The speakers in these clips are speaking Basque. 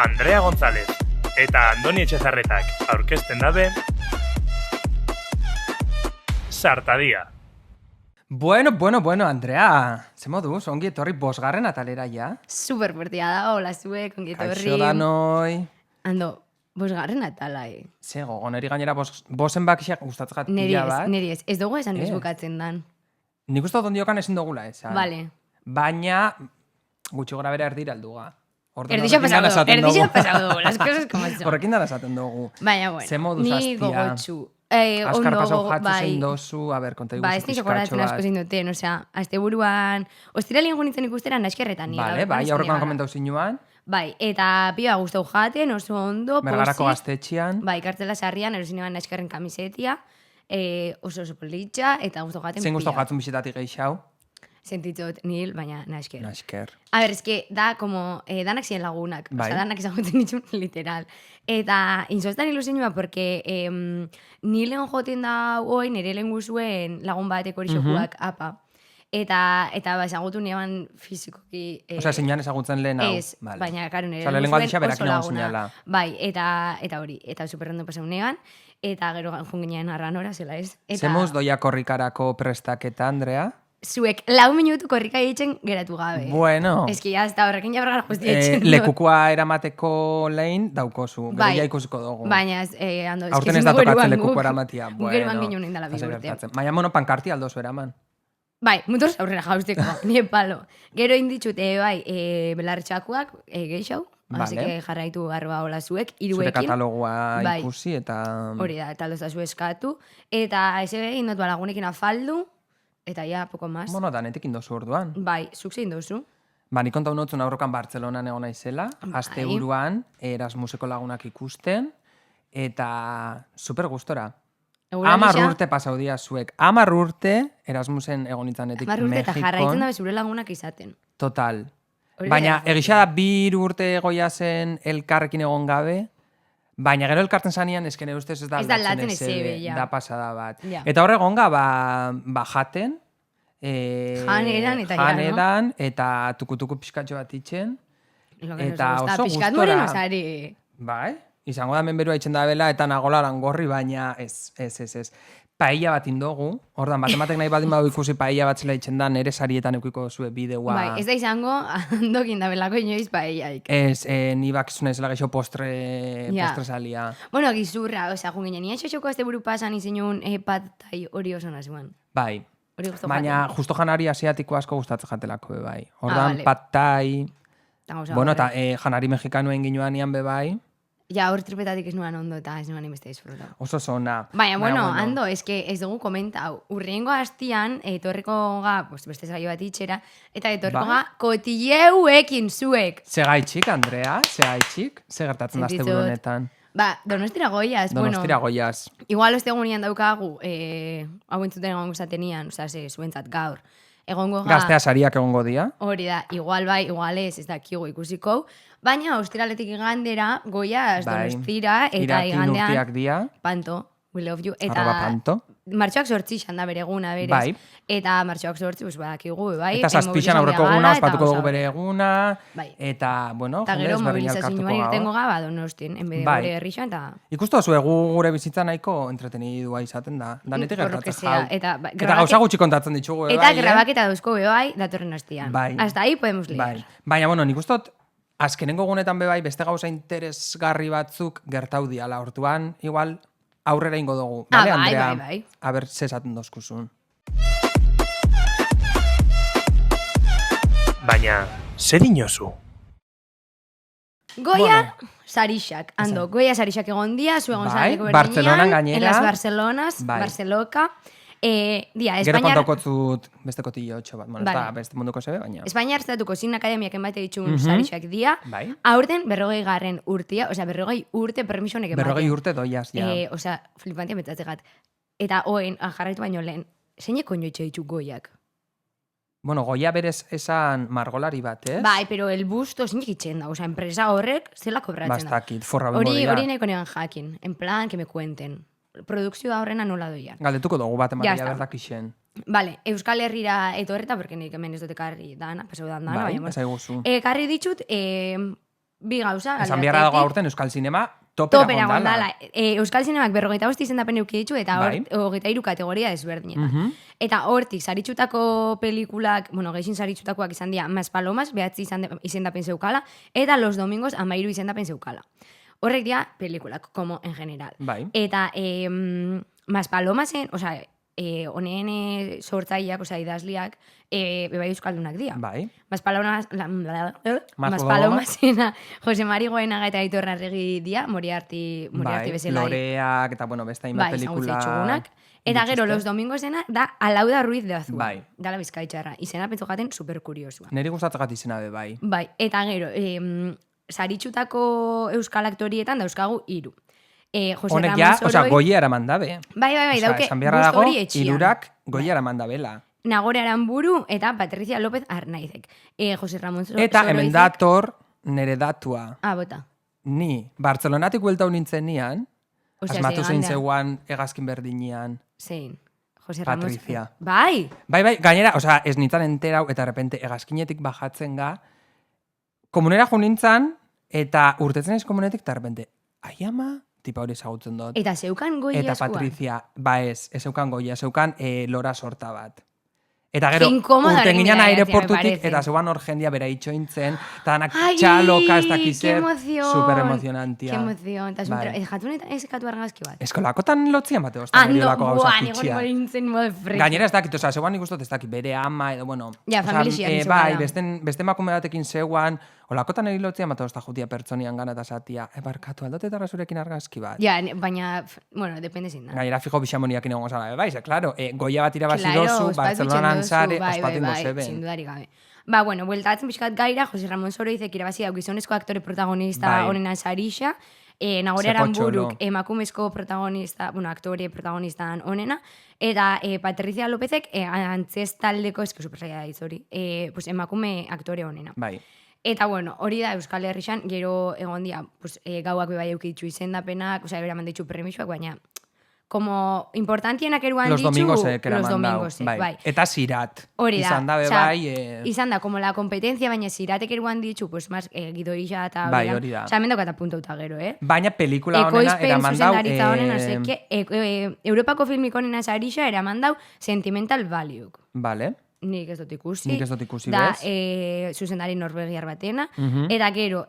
Andrea González eta Andoni Etxezarretak aurkezten dabe Sartadia. Bueno, Andrea, ze moduz, ongi etorri bosgarren atalera ja? Super fuertea da, hola zuek, ongi etorri. Kaixo da noi. Ando, bosgarren atala, Ze gogo, neri gainera bosen bakixak gustatzat pila bat. Neri ez dugu esan noiz bukatzen dan. Nik uste dut ondiokan ezin dugula esan. Vale. Baina, gutxi gora bera erdira alduga. Erdixa pasau dugu, las cosas como son. Horrekin dara esaten dugu. Baina, bueno, ze moduz ni hastia. gogotxu. Azkar pasau jatzu bai. zein dozu, a ber, konta iguzu Ba, ez nik akordatzen asko zein duten, osea, azte buruan, ostiralien junitzen ikustera naskerretan. Vale, bai, aurrekoan komentau zinuan. Bai, eta piba gustau jaten, oso ondo, Bergarako gaztetxean. Bai, kartzela sarrian, erosinoan naskerren kamisetia, oso politxa, eta gustau jaten Zein gustau jatzun bisitatik geixau? Sentitzot nil, baina nasker. Nasker. A ver, eske, da, como, danak ziren lagunak. Bai. Osa, danak ezagutzen ditun, literal. Eta, inzostan ilusioa, porque ni lehen joten da hoi, nire lehen guzuen lagun bateko hori xokuak, apa. Eta ba, ezagutu neban fizikoki... Osea, zinean ezagutzen lehen hau. Ez, Vale. baina, karo, nire Osea, lehen lehenengo guzuen aldixa oso berak laguna. zinala. Bai, eta hori, eta superrondo pasau negan, eta gero junginean arranora, zela ez. Eta Zemuz doia korrikarako prestaketa, Andrea? zuek 4 minutu korrika egiten geratu gabe. Bueno. Eski, hasta horrekin jabargar guztia etxen. Lekukua eramateko lehin daukozu. Gero Bai. ja ikusiko dugu. Baina, ando, Aurten ez da tokatzen lekuko eramatia. Guk eroan ginen indala bi Hasi urte. gertatzen. Baina, bueno, pankarti aldozu eraman. Bai, mutur aurrera jausteko, nire palo. Gero inditxute, bai, belartxakuak, geixau, Vale. así que jarraitu arroa hola zuek, Zure iruekin. katalogua Bai. ikusi eta... Hori da, eta aldozazu eskatu. Eta ese egin dut lagunekin afaldu, eta ja, poko más. Bueno, danetik indozu orduan. Bai, zuk zein dozu. Ba, nik kontau notzun aurrokan Bartzelonan egon naizela, aste buruan Erasmuseko lagunak ikusten, eta super gustora. 10 urte pasau dia zuek. 10 urte Erasmusen egon itzanetik 10 urte eta Mexikon. jarraitzen da zure lagunak izaten. Total. Hori Baina, da, egisa da 2 urte goia zen elkarrekin egon gabe, baina gero elkarten zanean eskene ustez ez da Ez da aldatzen aldatzen ezebe, ja. da pasada bat. Ja. Eta hor egon ga, ba jaten, Janeran eta ja, no? janeran, eta tukutuku pixkatxo bat itxen, Lo que eta nos gusta, oso pixkat gustora. moreno sare. Bai, izango da menberua itxen da bela, eta nagolaran gorri, baina ez. Paella bat indogu, ordan, batematek nahi baldin badu ikusi paella bat zela itxen da, nere sarietan eukiko zue bideua. Bai, ez da izango, handokin da belako inoiz paeiaik. Ez, ni bakizuna ezela geixo Ja. postre salia. Bueno, gizurra, osea, junginen, nien xoxoko azte buru pasan izinun patai hori oso nazuan. Bai, Hori guztu baina justo janari asiatiko asko gustatzen jatelako be bai. Ordan, vale. pad thai, jaten. bueno, eta janari mexikanoen ginuanian be bai, Ja, hor tripetatik ez nuan ondo eta ez nuan inbeste disfrutatu. oso zona. Baina, bueno, ando, eske ez dugu komentau. Urriengo hastian, etorriko ga, pues, beste saio bat itxera, eta etorriko Bai. ga, kotilleuekin zuek. Segaitxik, Andrea, segaitxik, ze gertatzen da Sentitzot. honetan. Ba, donostira goiaz, Donostira bueno, goiaz. igual ostegunian daukagu, hau entzuten egongo zatenian, oza, zuentzat gaur. Egongo ga, Gaztea sariak egongo dia. hori da, igual bai, igual ez dakigu ikusiko, baina ostiraletik igandera, goiaz, Bai. donostira, eta Iratin igandean, urtiak dia, panto, we love you, eta arroba panto. martxoak 8 izan da bere eguna, berez. Bai. Eta martxoak 8, pues, badakigu, bai. Eta zazpixan aurreko eguna, ospatuko dugu bere eguna, Bai. eta, bueno, Eta jende gero ezberdina elkartuko mobilizazioan irtengo gaur. gaba donostin, enbede Bai. gure herrixan, eta... Ikustu zu egu gure bizitza nahiko entretenidua izaten da. Danetik Por lo gertatzen que sea, jau. eta, bai, Eta gauza gutxi kontatzen ditugu, Eta bai, grabaketa dauzko bai, datorren hastian. Bai. Hasta ahí podemos liar. Bai. Baina, bueno, nik ustot, azkenengo gunetan bai, beste gauza interesgarri batzuk gertau diala. Hortuan, igual, aurrera ingo dugu. Ah, Vale, bai, Andrea? bai. A ber, zesaten dozkuzun. Baina, zer dinozu? Goya, sarixak. Ando, Goya sarixak egon dia, zu egon Bai, zareko berdinean. Bartzelonan gainera. En las Barcelonas, Bai. Barceloka. Dia, Gero Espainiar... kontakotzut beste kotillotxo bat. Bueno, ez Vale. da beste munduko zebe, baina... Espainiar Estatuko Zin Akademiak enbate ditxun sarixak dia. Bai. Aurten 40 urtia, osea, 40 urte permisionek ematen. 40 urte doiaz, ja. Osea, flipantia metatzegat. Eta hoen, jarraitu baino lehen, zeine koñoitxe ditu goiak? Bueno, Goia berez esan margolari bat, ez? Bai, pero el busto zinik itxen da. Osea, enpresa horrek zela kobratzen da. Bastakit, forra bengo Hori dira. nahiko negan jakin. En plan, que me cuenten. Produkzioa horrena nola doian. Galdetuko dugu bat Ya ematia está. berdakixen. Vale, Euskal Herrira etorreta, porque nik hemen ez dute karri dana, pasau dan dana, Bai, baina, ezaiguzu. karri ditut, bi gauza. Esan biharra dago aurten Euskal Zinema topera gondala. Euskal Zinemak 45 izendapen eduki ditu eta 23 kategoria desberdinetan. Eta hortik saritxutako pelikulak, gehien saritxutakoak izan dira Mas Palomas, 9 izendapen zeukala, eta Los Domingos 13 izendapen zeukala. Horrek dira pelikulak, como en general. Bai. Eta Mas Palomasen, honen sortzaileak, idazliak, bebai euskaldunak dira. Bai. Mas Palomasena, Jose Mari Goenaga eta Aitor Arregi dira, Moriarty bezala. Loreak, eta beste hainbat pelikula. Eta gero, Los Domingosena da Alauda Ruiz de Azua. Bai. Dala bizkaitxarra. Izena pentsokaten superkuriosua. Neri gustatzagat izena be, bai. Bai, eta gero, saritxutako euskal aktorietan dauzkagu 3. Honek ja, goia eraman dabe. Bai, dauke, gusto hori etxian. Irurak goia eraman dabela. Nagore Aramburu eta Patricia López Arnaizek. Jose Ramon Soroizek. Eta hemen dator nere datua. Bota. Ni, Bartzelonatik hueltau nintzen nian, asmatu zein zeuan egazkin berdinean. Zein. Jose Ramon. Patricia. Bai, gainera, ez nintzen enterau, eta repente egazkinetik bajatzen ga, komunera jo nintzen, eta urtetzen ez komunetik, eta repente, ai ama, tipa hori ezagutzen dut. Eta zeukan goia Eta eskuan. Patricia, ez zeukan goia, zeukan lora sorta bat. Eta gero, Inkomoda urten ginean hori aireportutik, eta zeuan hor jendia bera itxointzen, eta danak txaloka ez dakizer, super emozionantia. Qué emoción. Eta jatunetan ezekatu argazki bat. Eskolakotan lotzien bate oztan, lako gauza kitxia. Gainera ez dakit, zeuan nik ustot ez dakit, bere ama, edo, Ja, familixian izu bai, beste emakume batekin zeuan, olakotan eri lotzien bat ozta jutia pertsonian gana eta zatia, barkatu, aldotetara zurekin argazki bat. Ja, baina, depende zin da. Gainera fijo bixamoniakin egon gozala, bai, claro, goia bat irabazi dozu, Bartzelonan zare, ospatingo zeben. Sin dudarik gabe. Bueltatzen pixkat gaira, Jose Ramon Soroizek irabazi dau gizonezko aktore protagonista honena sarixa, Nagore Aramburuk emakumezko protagonista, aktore protagonistan honena, eta Patricia Lópezek antzestaldeko, supersaia da hori, emakume aktore honena. Bai. Eta hori da Euskal Herrixan, gero egon dia, gauak bebai eukitzu izendapenak, eraman ditzu permisuak, baina como importantienak eruan Los ditzu, Domingosek eraman dau, bai. Eta Sirat. Hori da. Izan dabe bai. Izan da, como la competencia, baina Siratek eruan ditzu, más Gidoia eta... Bai, hori da. Hemen daukata puntauta gero, Baina pelikula honena eraman dau... Ekoizpen, zuzendaritza honena, Europako filmik honena sarixa eraman dau Sentimental Value. Vale. Nik ez dut ikusi. Da, zuzendari norvegiar batena. Eta gero,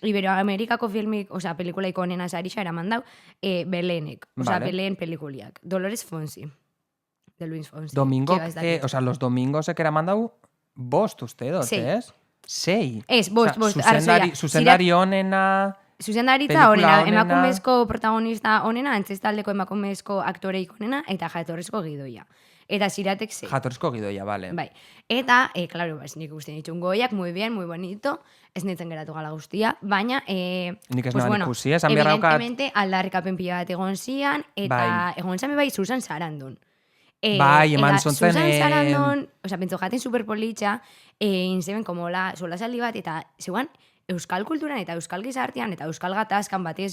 Iberoamerikako filmik, pelikulaiko honena sarixa eraman dau, Belenek. Belen pelikuliak. Dolores Fonsi. De Luis Fonsi. Los Domingosek eraman dau, bost uste dut, ez? 6. Ez, bost. Zuzendari honena... Zuzendaritza honena, emakumezko protagonista honena, antzestaldeko emakumezko aktoreik honena, eta jatorrezko gidoia. Eta Siratek 6. Jatorrezko gidoia, bale. Bai. Eta, claro, nik guztien ditun goiak, muy bien, muy bonito, ez nintzen geratu gala guztia, baina... Nik ez nahan ikusi, esan behar daukat... Evidentemente, aldarrikapen pila bat egon zian, eta egon zan bai Susan Sarandon. Bai, eman zontzen... Susan Sarandon, pentso jaten superpolitxa, inzeben como la sola saldi bat, eta zeuan, euskal kulturan eta euskal gizartean eta euskal gatazkan batez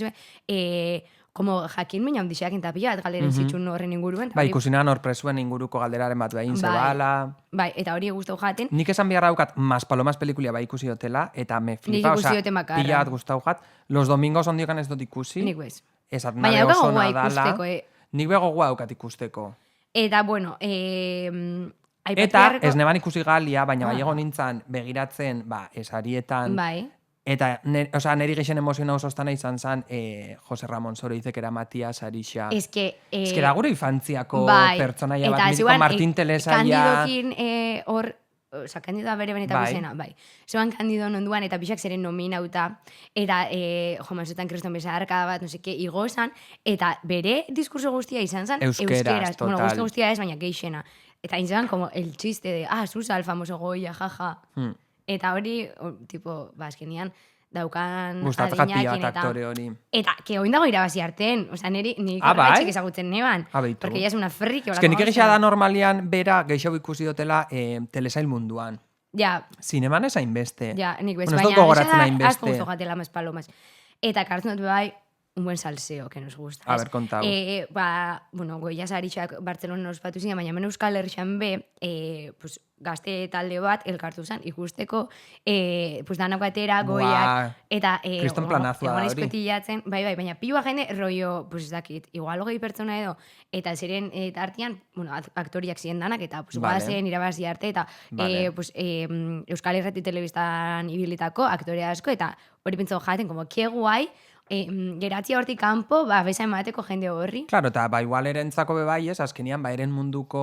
como jakin mina ondixeak entapila bat galderen zitxun horren inguruen. Bai, ikusinan hor presuen inguruko galderaren bat behin zebala. Bai, eta hori guztau jaten. Nik esan behar daukat, Mas Palomas pelikulia bai ikusi dotela, eta me flipa, pila bat guztau jat. Los Domingos ondiokan ez dut ikusi. Nik bez. Baina daukago guai ikusteko, Nik bego guai daukat ikusteko. Eta, eta ez neban ikusi galia, baina bai egon nintzen begiratzen, esarietan. Bai. Eta, neri geixen emozio osostana izan zen Jose Ramon Soroizek eramatia sarixa. Ez que da gure infantziako pertsonaia bat, mitiko Martin Telesaia. Kandidokin hor, Kandidoa bere benetako izena, bai. Zoan Kandido nonduan eta pixak zeren nominauta, eta Mazuetan Kriston Besarka bat, igozan, eta bere diskurso guztia izan zen euskeraz. Total. Guztia ez, baina geixena. Eta izan como el chiste de, Susa, el famoso goia, jaja. Eta hori, azkenian, daukan adinekin eta... hori. Eta, que oin dago irabazi arten. Nik horretxik ezagutzen neban. Porque ella es una friki. Ez que nik egisa da normalian bera geixau ikusi dotela telesail munduan. Ja. Zineman ez hainbeste. Ja, nik bez. Baina, asko gustu gatela Mas Palomas. Eta kartzen dut bai, un buen salseo que nos gusta. A ver, kontau. Goia Saritxoak Bartzelonan ospatu ziren, baina hemen Euskal Herrian pues, gazte talde bat elkartu zen, ikusteko, danak batera, goiak, eta kriston planazua da hori. Petilatzen, bai, baina piua jende, rollo, pues ez dakit, igual 20 pertsona edo, eta ziren artean, aktoriak ziren danak, eta pues, guazen irabazi arte, eta Euskal Herrati telebistan ibilitako aktorea asko, eta hori pentsago jaten, como, kie guai, geratzia hortik kanpo, besa emateko jende horri. Claro, eta igual erentzako bebai ez, azkenian, eren munduko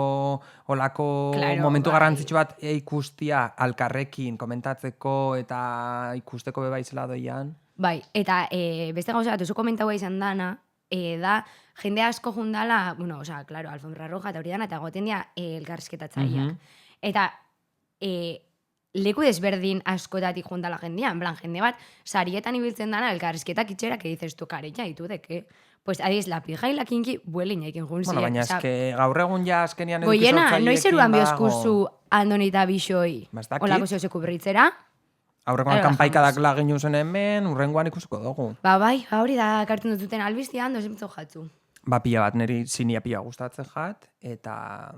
olako momentu garrantzitsu bat ikustia alkarrekin komentatzeko eta ikusteko bebai zela doian. Bai, eta beste gauza bat, oso komentaua izan dana, da, jende asko jundala, alfombra roja eta hori dana, eta goten dira elkarrizketatzaileak. Eta leku desberdin askotatik juntala jendea, en plan, jende bat, sarietan ibiltzen dana, elkarrizketak itxera, que dices tu careña, itu de que, pues, adiz, la pija y la kinki, buelin jaikin juntzia. Bueno, baina eske gaur egun ja azkenian Goiena, noiz eruan biozkuzu Andonita Bixoi, olako zeozeko berritzera? Aurrekoan kanpaikadak lagin zen hemen, urrengoan ikusiko dugu. Bai, hori da, kartun dututen albiztian, dozenpetzo jatzu. Pila bat, niri zinia pila gustatzen jat, eta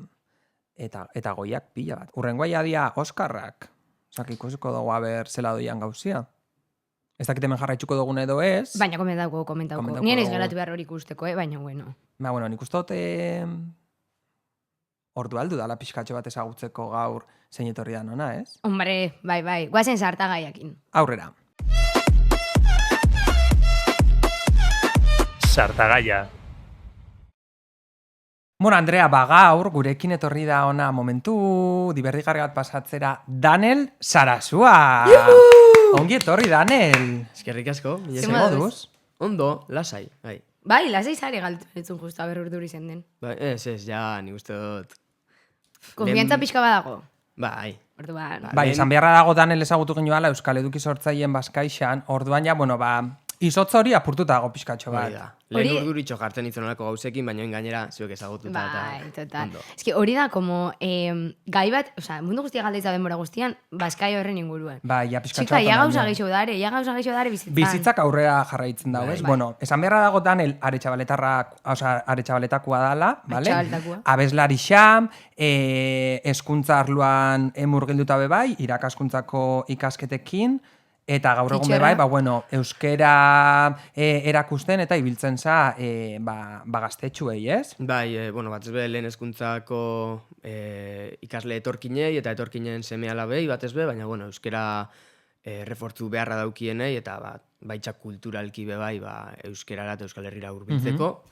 goiak pila bat. Urrengoa jadia Oskarrak. Osak, ikusiko dugu aber zela doian gauzia. Ez dakit hemen jarraitzuko dugun edo ez. Baina komentauko. Nien ez galatu behar hori ikusteko, baina bueno. Nik ustot ordu aldu dala pixkatxo bat ezagutzeko gaur zein etorri da nona, ez? Hombre, bai, guazen sartagaiakin. Aurrera. Sartagaia. Bueno, Andrea, gaur gurekin etorri da ona momentu diberrigarri bat pasatzera Danel Sarasua. Ongi etorri, Danel. Eskerrik asko. Zer moduz? Ondo, lasai. Bai, lasai zare galtu etzun justu aber urduri zen den. Ez, ja, nik uste dut. Konfiantza pixka badago. Bai. Orduan. Bai, esan beharra dago Danel ezagutu genuala Euskal Eduki Sortzaileen Bazkaixan, orduan ja, izotz hori apurtuta dago pixkatxo bat. Lehen urduritxo jartzen izan olako gauzekin, baina gainera zuek ezagututa. Bai, total. Ez que hori da, como, gai bat, mundu guztia galdeitza denbora guztian, Bazkai horren inguruen. Bai, ja pixkatxo bat. Txika, ja gauza geixo dare bizitzan. Bizitzak aurrera jarraitzen dago, ez? Bueno, esan beharra dago Danel aretxabaletakoa dala, bale? Abeslari xam, eskuntza arloan murgilduta bebai, irakaskuntzako ikasketekin, eta gaur egun bebai, euskera erakusten eta ibiltzen za gaztetxuei, ez? Bai, batez be lehen hezkuntzako ikasle etorkinei eta etorkinen seme alabei batez be, baina euskera refortzu beharra daukienei eta baitxak kulturalki bebai euskerara eta Euskal Herrira hurbiltzeko,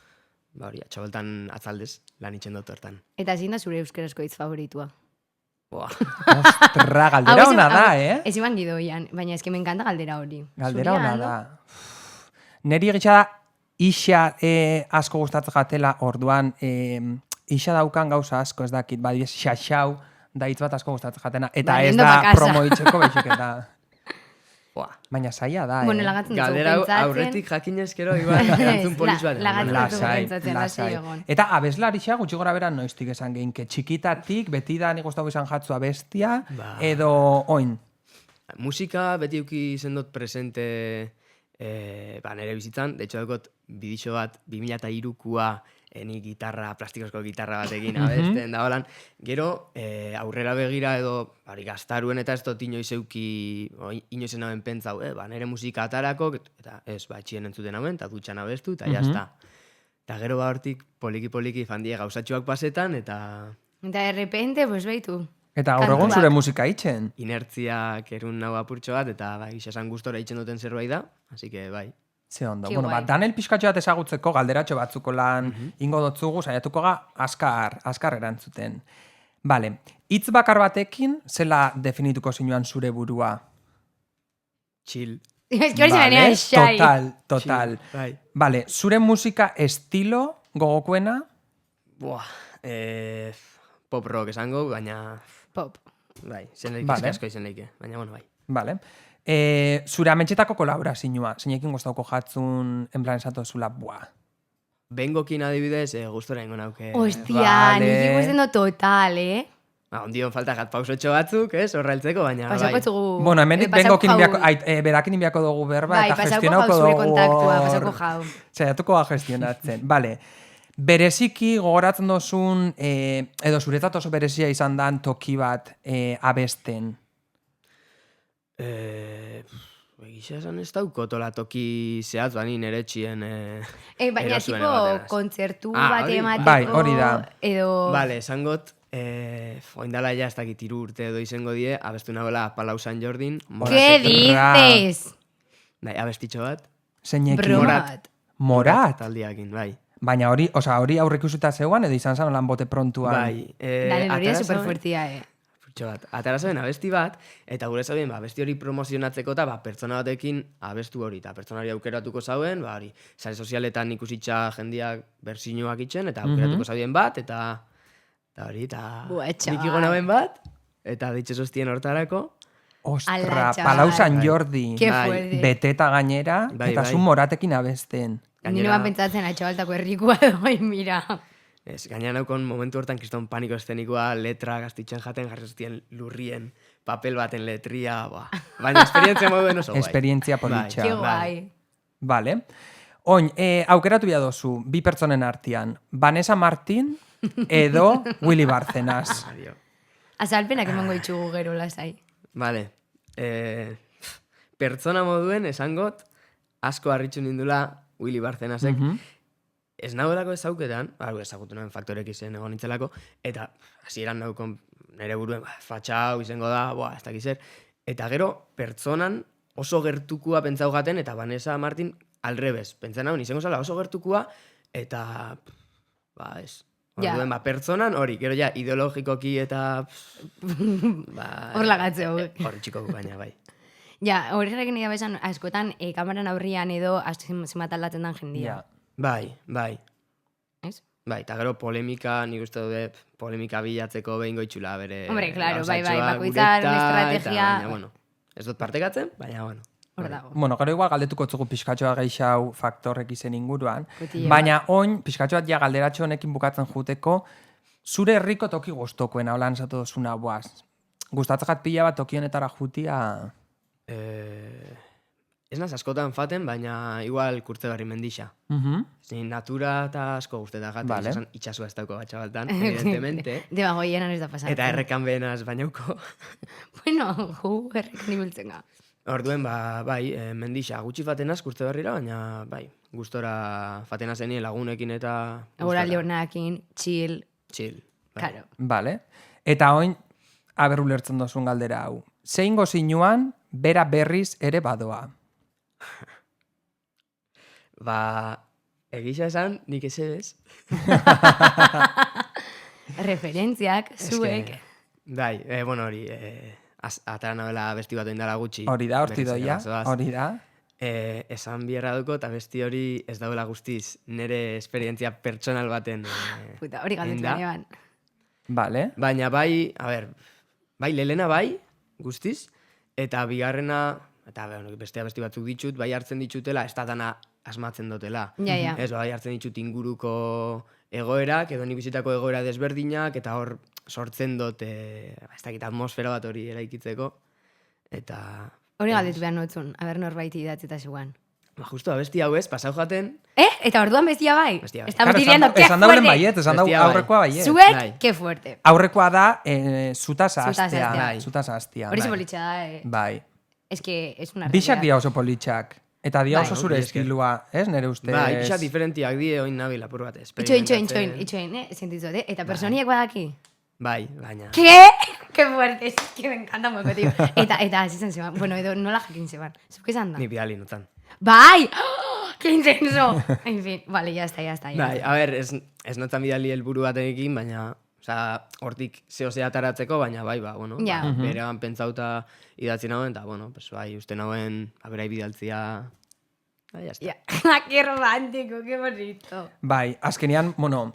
hori, atxabaltan atzaldez lan itxen dut hortan. Eta zein da zure euskarazko hitz favoritua? Ostra, galdera hona da, Ez iban gidoian, baina eske me encanta galdera hori. Galdera hona da. Neri egitxa da, isa asko gustatzen jatela, orduan, isa daukan gauza asko ez dakit, badiez, xaxau, da hitz bat asko gustatzen jatena, eta ez da promoitzeko beixik eta... Baina zaila da, Bueno, lagatzen dut galdera aurretik jakin eskero, erantzun poliz bat. Lasai. Eta abeslarixa gutxi gora beran noiztik esan gehin, que txikitatik beti da nik gustatu izan jatzu abestia, edo oin. Musika beti uki zendot presente nire bizitzan, de hecho daukot bidixo bat 2003koa eni plastikozko gitarra batekin abesten da holan. Gero, aurrera begira edo gaztaruen eta ez dut inoizen hauen pentsau, nire musika atarako, eta ez, etxien entzuten hauen, eta dutxan abestu, eta jazta. Eta gero hortik poliki fandie gauzatxoak pasetan, eta... Eta errepente, pues behitu. Eta gaur egun zure musika itxen. Inertziak erun nago apurtxo bat, eta gixasan gustora itxen duten zerbait da, así que bai. Ze ondo. Danel pixkatxo bat ezagutzeko galderatxo batzuko lan ingo dotzugu, saiatuko azkar erantzuten. Bale, hitz bakar batekin, zela definituko zinuan zure burua? Chill. Total. Bale, zure musika estilo gogokoena? Pop rock esango, baina... Pop. Bai, asko izen leike, baina bai. Bale. Zure ametxetako kolaborazioa, zeinekin gustauko jatzun en plan esatu zula, Bengokin adibidez, gustora ingo nauke. Ostia, nik ikusten do total, Ondion falta gat pausotxo batzuk, horreltzeko, baina Pasako etzugu... Bueno, hemendik bengokin berakin inbiako dugu berba, eta gestionauko dugu... Bai, pasako zure kontaktua, pasako jau. Zaiatuko gestionatzen, bale. Bereziki gogoratzen dozun, edo zuretzat oso berezia izan dan toki bat abesten. Egisa esan ez daukotola toki zehatz bani nire txien baina tipo kontzertu bat emateko... Bai, hori da. Edo... Bale, esangot, oindala ja ez dakit 3 urte edo izango die, abestu nagoela Palau San Jordin. ¿Qué dices? Bai, abestitxo bat. Zeinekin. Morat? Taldiakin, bai. Baina hori aurre ikusita zeuan, edo izan zan lan bote prontuan. Bai. Dale, hori da superfuertia, Bat. Atara zaben abesti bat, eta gure zaben, abesti hori promozionatzeko eta pertsona batekin abestu hori, eta pertsonari aukeratuko zauen, hori, sare sozialetan ikusitza jendiak bersinuak itxen, eta aukeratuko zauen bat, eta hori, eta nik igonaben bat, eta ditxe sostien hortarako. Ostra, Palau San Jordi, beteta gainera, eta zun Moratekin abesten. Nire ban pentsatzen atxabaltako errikua doi, mira. Ez, gaina naukon momentu hortan kriston paniko eszenikoa, letra gaztitzen jaten, jarri zostien lurrien, papel baten letria, baina esperientzia moduen oso guai. Esperientzia politxa. Que guai. Vale. Oin, aukeratu bia dozu, 2 pertsonen artean, Vanessa Martín edo Willy Bárcenas. Azalpenak emango ditugu gero lasai. Vale. Pertsona moduen esangot, asko harritxu nindula Willy Bárcenasek, ez nagoelako ezauketan, ezagutu nahen faktorek izen egon nintzelako, eta hasieran naukon nire buruen, fatxau izango da, ez dakizer. Eta gero, pertsonan oso gertukua pentsau gaten, eta Vanessa Martin alrebez. Pentsa nagoen, izango zala oso gertukua, eta, ez. Orduen, pertsonan hori, gero ja, ideologikoki eta... Hor lagatze hau. Hori txiko baina, bai. Ja, horrekin nire bezan, askotan, kameran aurrian edo, zenbat aldatzen dan jendia. Bai. Ez? Bai, eta gero polemika, nik uste dute polemika bilatzeko behin goitxula bere... Hombre, claro, bai, bakoitzaren estrategia... Baina, bueno, ez dut partekatzen, baina, bueno. Hor dago. Bueno, gero igual galdetuko tzugu pixkatxoa geixau faktorrek izen inguruan, baina oin, pixkatxoat ja galderatxo honekin bukatzen juteko, zure herriko toki guztokoen, hau lan zato dozuna, gustatzakat pila bat tokionetara jutia... Ez naz askotan faten, baina igual Kurtzebarri mendixa. Zin natura eta asko guztetak gaten, itxasua ez dauko batxabaltan, evidentemente. Deba goienan ez da pasatzen. Eta errekan behenaz bainauko. Bueno, errekan ibiltzen ga. Orduen, bai, mendixa gutxi fatenaz Kurtzebarrira, baina, bai, gustora fatena zenien lagunekin eta... Agora leonakin, chill. Chill, bai. Claro. Vale. Eta oin, aber ulertzen dozun galdera hau. Zein gozinuan, bera berriz ere badoa. Egisa esan, nik ez. Referentziak, zuek. Bai, bueno, hori, atara nabela besti bat oindala gutxi. Hori da, horti doia, hori da. Esan bierra duko, eta besti hori ez dauela guztiz nire esperientzia pertsonal baten. Puta, hori galdetzen eban. Vale. Baina bai, a ber, bai, lelena bai, guztiz, eta bigarrena... Eta bestea besti batzuk ditut, bai hartzen ditutela, ez da dana asmatzen dutela. Ja. Ez, bai hartzen ditut inguruko egoerak, edo ni bizitako egoera desberdinak, eta hor sortzen dut, ez dakit atmosfera bat hori eraikitzeko. Eta... Hori galdetu behar notzun, aber norbaiti idatzeta zegoan. Justo, abesti hau ez, pasau jaten... Eta orduan bestia bai? Bestia bai. Estamos diciendo, que fuerte! Esan daulen baiet, esan dau aurrekoa baiet. Zuek, que fuerte. Aurrekoa da, zutaz hastea. Zutaz hastea. Hori zibolitxa da, Bai. Es que es una... Bixak dia oso politxak. Eta dia oso zure estilua, ez, nire ustez? Bai, bixak diferentiak die oin nabil apur bat. Itxoin, sentitu, eta personiak badaki? Bai, baina... ¿Qué? ¡Qué fuerte! Es que me encanta moco, tío. Eta así zen zeban. Bueno, edo nola jakin zeban. Zuk esan da? Ni bidali notan. ¡Bai! ¡Oh, ¡qué intenso! En fin, vale, ya está. Bai, a ver, ez notan bidali helburu batekin, baina... hortik zehozea ataratzeko, baina bai, bueno, berean pentsauta idatzi nagoen, eta, bueno, bai, uste nagoen, berai bidaltzia, ya está. ¡Qué romántico, qué bonito! Bai, azkenean, bueno,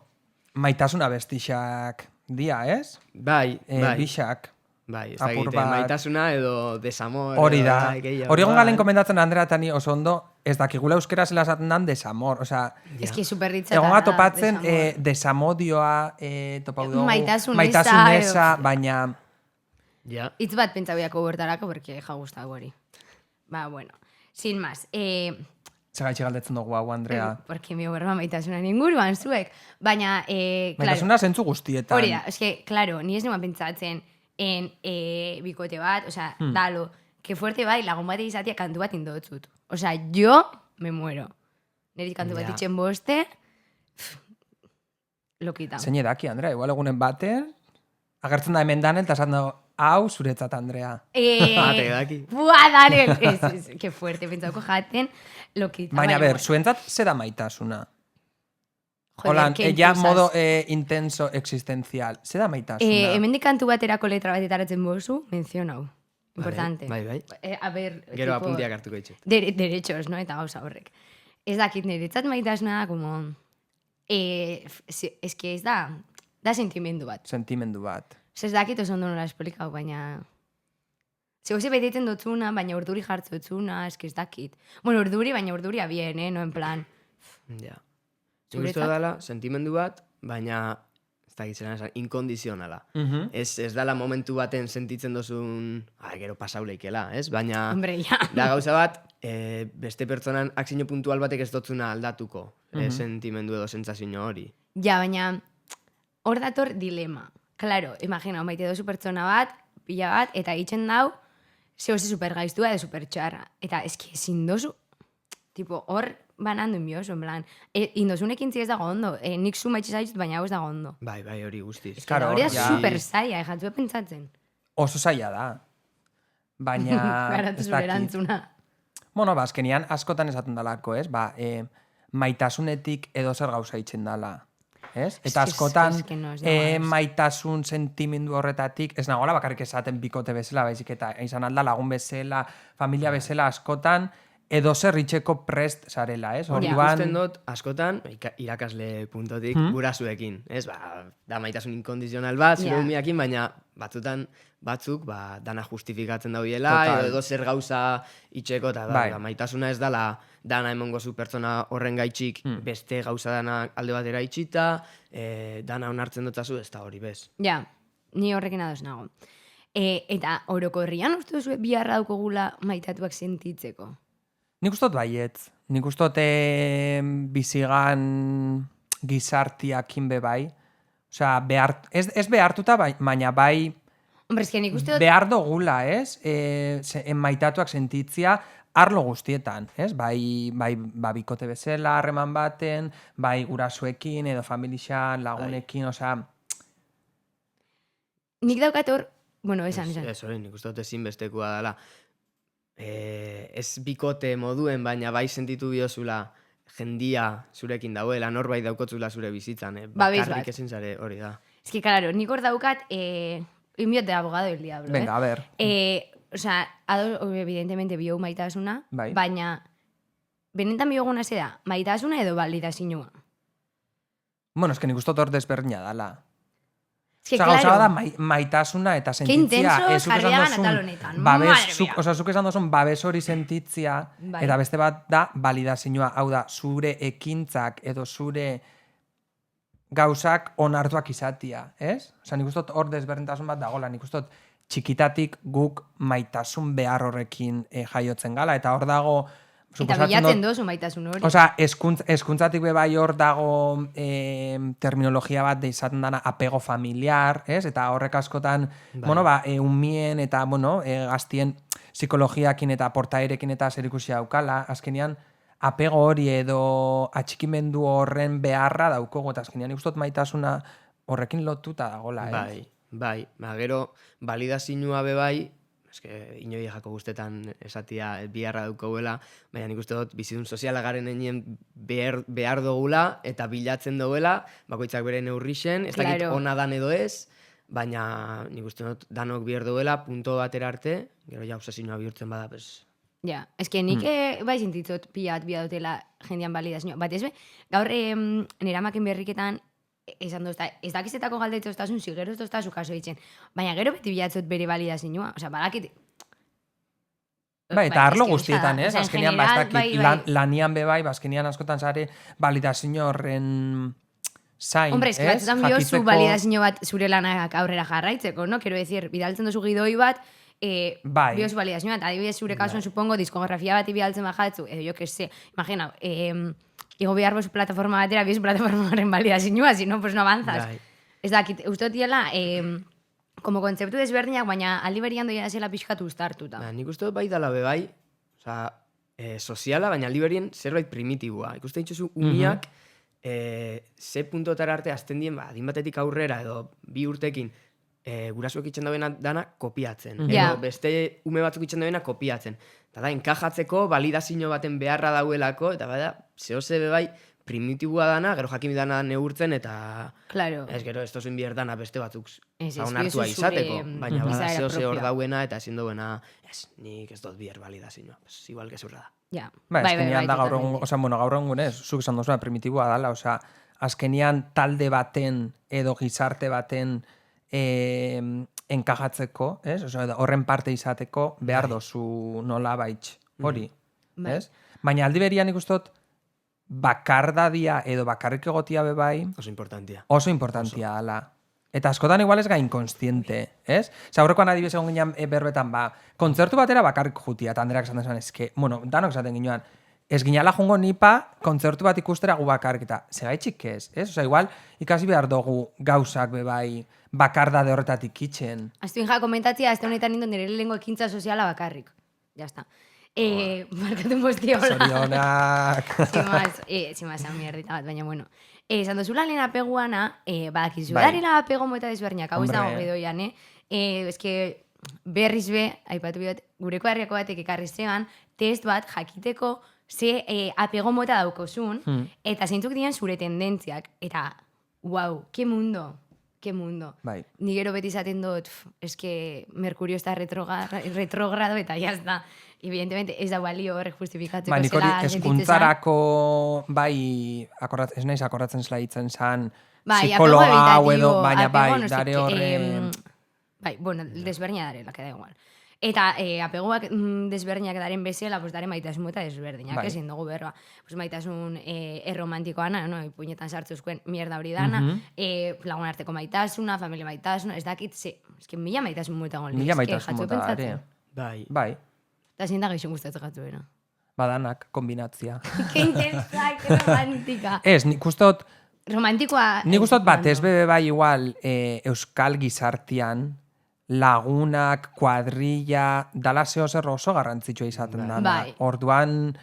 maitasuna bestixak dia, ez? Bai. Bixak. Bai, ez dakit, maitasuna edo desamor. Hori da. Hori egon galen komendatzen Andrea eta ni oso ondo, ez dakigula euskera zela esaten dan desamor, osea, Ez que superritza egon topatzen desamodioa topau dugu, maitasun eza, baina... Ja. Itz bat pentsa biako bertarako, porque ja gusta hori. Ba, bueno, sin más. Segaitxe galdetzen dugu hau, Andrea. Porque mi berba maitasunan inguruan zuek. Baina, claro. Maitasuna zentzu guztietan. Hori da, eske, claro, ni ez nima pentsatzen en bikote bat, osea, dalo, que fuerte bai, lagun bat izatea kantu bat indotzut. Osea, yo me muero. Neri kantu bat itxen boste, lokita. Zein edaki, Andrea, igual egunen baten, agertzen da hemen Daniel, eta esan dago, hau zuretzat, Andrea. Ate edaki. Buah, Daniel! Que fuerte, pentsauko jaten, lokita. Baina, ber, zuentzat, ze da maitasuna? Holan, ja modo intenso existencial. Ze da maitasuna? Hemendik kantu baterako letra bat etaratzen bozu, menzionau. Importante. Bai. A ver, Gero apuntiak hartuko itxe. Derechos, no? Eta gauza horrek. Ez dakit niretzat maitasuna, como... es que ez da sentimendu bat. Sentimendu bat. Ez dakit oso ondo nola esplikau, baina... Zegoze beteten dotzuna, baina urduri jartzotzuna, ez que ez dakit. Bueno, urduri, baina urduri abien, no en plan... Ja. Nik uste dela, sentimendu bat, baina... Ez dakit zelan esan, inkondizionala. Ez dala momentu baten sentitzen dozun... gero pasauleikela, ez? Baina... Hombre, ja. Da gauza bat, beste pertsonan akzio puntual batek ez dotzuna aldatuko. Sentimendu edo sentsazio hori. Ja, baina... Hor dator dilema. Claro, imagina, maite dozu pertsona bat, pila bat, eta itxen dau, zehoze supergaiztua edo supertxarra. Eta eski ezin dozu, tipo, hor banandu inbiozu, en plan, indozunekin ez dago ondo, nik zu maitxe zaitut, baina hau ez dago ondo. Bai, hori guztiz. Ez claro, hori da super zaila, jatzu pentsatzen. Oso zaila da. Baina... Garatu zure erantzuna. Bueno, azkenian askotan esaten dalako, ez? Maitasunetik edo zer gauza itxen dala. Ez? Eta askotan maitasun sentimendu horretatik, ez nagoela bakarrik esaten bikote bezala, baizik eta izan alda lagun bezala, familia bezala askotan, edo zer itxeko prest zarela, ez? Ikusten dut, askotan, irakasle puntotik, gurasuekin, ez? Da maitasun inkondizional bat, zure umiakin, baina batzuk dana justifikatzen daudiela, edo zer gauza itxeko, eta maitasuna ez dala dana emongo zu pertsona horren gaitxik beste gauza dana alde batera itxita, dana onartzen dutzazu, ez da hori bez. Ja, ni horrekin ados nago. Eta orokorrian uste duzu biharra daukogula maitatuak sentitzeko? Nik ustot baietz. Nik ustot bizigan gizartiakin be bai. Osea, ez behartuta, baina bai Hombre, eske nik uste dut... behar dugula, ez? Maitatuak sentitzia arlo guztietan, ez? Bai bikote bezala, harreman baten, bai gurasuekin, edo familixan, lagunekin, osea... Nik daukat hor... Bueno, esan. Ez hori, nik uste dut ezinbestekoa dela. Ez bikote moduen, baina bai sentitu biozula jendia zurekin dauela, norbait daukotzula zure bizitzan. Bakarrik ezin zare hori da. Ez que, claro, nik hor daukat... Inbiot de abogado del diablo, Venga, a ver. O sea, evidentemente biogu maitasuna, bai. Baina benetan bioguna ze da, maitasuna edo balidazinua? Bueno, eske nik ustot hor desberdina dala. Es que, claro, da maitasuna eta sentitzia. Ke intenso jarri dagan atal honetan. Madre mia. Osa, zuk esan dozun babes hori sentitzia, eta beste bat da balidazinua. Hau da, zure ekintzak edo zure... gauzak onartuak izatia, ez? Osa, nik ustot hor desberdintasun bat dagoela, nik ustot txikitatik guk maitasun behar horrekin jaiotzen gala, eta hor dago... Eta bilatzen dozu maitasun hori. Osa, eskuntzatik be bai hor dago terminologia bat izaten dana apego familiar, ez? Eta horrek askotan, umien eta, gaztien psikologiakin eta portaerekin eta zerikusia daukala, azkenean, apego hori edo atxikimendu horren beharra daukogu, eta azkenean ikustot maitasuna horrekin lotuta dagola, ez? Bai. Gero, balidazinua be bai, inoi jako guztetan esatia biharra daukogela, baina nik uste dut bizidun soziala garen enien behar dugula, eta bilatzen dugula, bakoitzak bere neurrixen, ez dakit ona dan edo ez, baina nik uste dut danok behar dugula, punto batera arte, gero ja obsesioa bihurtzen bada, Ja, eske nik bai sentitzot pilat bia dutela jendean balidazioa. Bat ez be, gaur nera maken berriketan esan dozta, ez dakizetako galdetzoztasun, zigero ez doztazu kaso ditzen. Baina gero beti bilatzot bere balidazioa. Osa, balakit... Bai, eta arlo eske, guztietan, osea, ez? en Azkenean, general, lanian bebai, azkenean askotan zare validazio horren zain, Hombre, eske batzutan biozu validazio bat zure lanak aurrera jarraitzeko, no? Quiero decir, bidaltzen duzu gidoi bat, bai. biozu validazio bat, adibidez zure kasuan, supongo, diskografia bat bidaltzen bajatzu, edo jo que se, imagina, igo behar bozu plataforma batera, biozu plataformaren validazioa, si no, pues no avanzas. Bai. Ez dakit, uste diela, como kontzeptu desberdinak, baina aldi berian doia zela pixkatu uztartuta. Nik uste dut bai dala bebai, soziala, baina aldi berien zerbait primitibua. Ikusten ditzuzu umiak, ze puntotara arte azten dien, adin batetik aurrera edo 2 urtekin, gurasuek itxen dauena dana kopiatzen. Ja. Edo beste ume batzuk itxen dauena kopiatzen. Eta da, enkajatzeko, validazio baten beharra dauelako, eta bada, zehose bebai, primitibua dana, gero jakin dana neurtzen, eta Claro. ez gero, ez tozuen bihar dana beste batzuk Ez, onartua biozu izateko. zure, Baina bada, izaera zehose hor propioa. dauena, eta ezin duena, ez, nik ez dut bihar validazioa. Pues, igual gezurra da. Ja. Ba, azkenean da gaur egun, totalmente. gaur egun ez, zuk esan duzuna primitiboa dala, azkenean talde baten edo gizarte baten enkajatzeko, ez? Horren parte izateko behar dozu nola baitx, hori, Bai. ez? Baina aldi berian ikustot, bakardadia edo bakarrik egotia bebai, Oso importantia. oso importantia ala. Eta askotan igual ez gain konstiente, ez? Aurrekoan adibidez egon ginen berbetan, kontzertu batera bakarrik jutia, eta Andreak esan desan, eske, bueno, danok esaten ginean, ez ginala jungo nipa kontzertu bat ikustera gu bakarrik, eta segaitxik ez? Igual ikasi behar dugu gauzak bebai bakardade horretatik itxen. Aztuen komentatzia, azte honetan nindo nire lehenko ekintza soziala bakarrik. Ya está. Markatu mozti hola. Zorionak. Sin más, mierdita bat, baina bueno. Esan dozula lehen apeguana, badakizu, Bai. darela apego mota desberdinak, hau ez dago Hombre. gedoian, eske berriz be, aipatu bidot, gureko herriako batek ekarri zeban, test bat jakiteko ze apego mota daukozun, eta zeintzuk dian zure tendentziak, eta, wow, ke mundo. Bai. Ni gero beti izaten dut, eske Mercurio está retrogrado eta ya está. Evidentemente ez da balio horrek justifikatzeko Nik hori zela sentitzen zan. eskuntzarako, bai, ez naiz akordatzen zela hitzen zan, Bai, psikologa apego hau edo, evitatibo, baina apego bai, no sé dare qué, horren... bai, bueno, desberdina darela, que da igual. Eta apegoak desberdinak daren bezala, pues dare maitasun eta desberdinak, Bai. ezin dugu berba. Pues maitasun erromantikoana, no? Ipuinetan sartzuzkoen mierda hori dana, lagun arteko maitasuna, familia maitasuna, ez dakit, eske mila maitasun mota gon. Mila maitasun mota dare. Bai. Bai, Eta zein da gehixen gustatzen gatuena. badanak, kombinatzia. Que intensa, que romántica. Ez, nik ustot, Romantikoa... nik ustot batez bebe bai igual euskal gizartian, lagunak, kuadrilla, dala zeo zer oso garrantzitsua izaten dana. Bai. Orduan,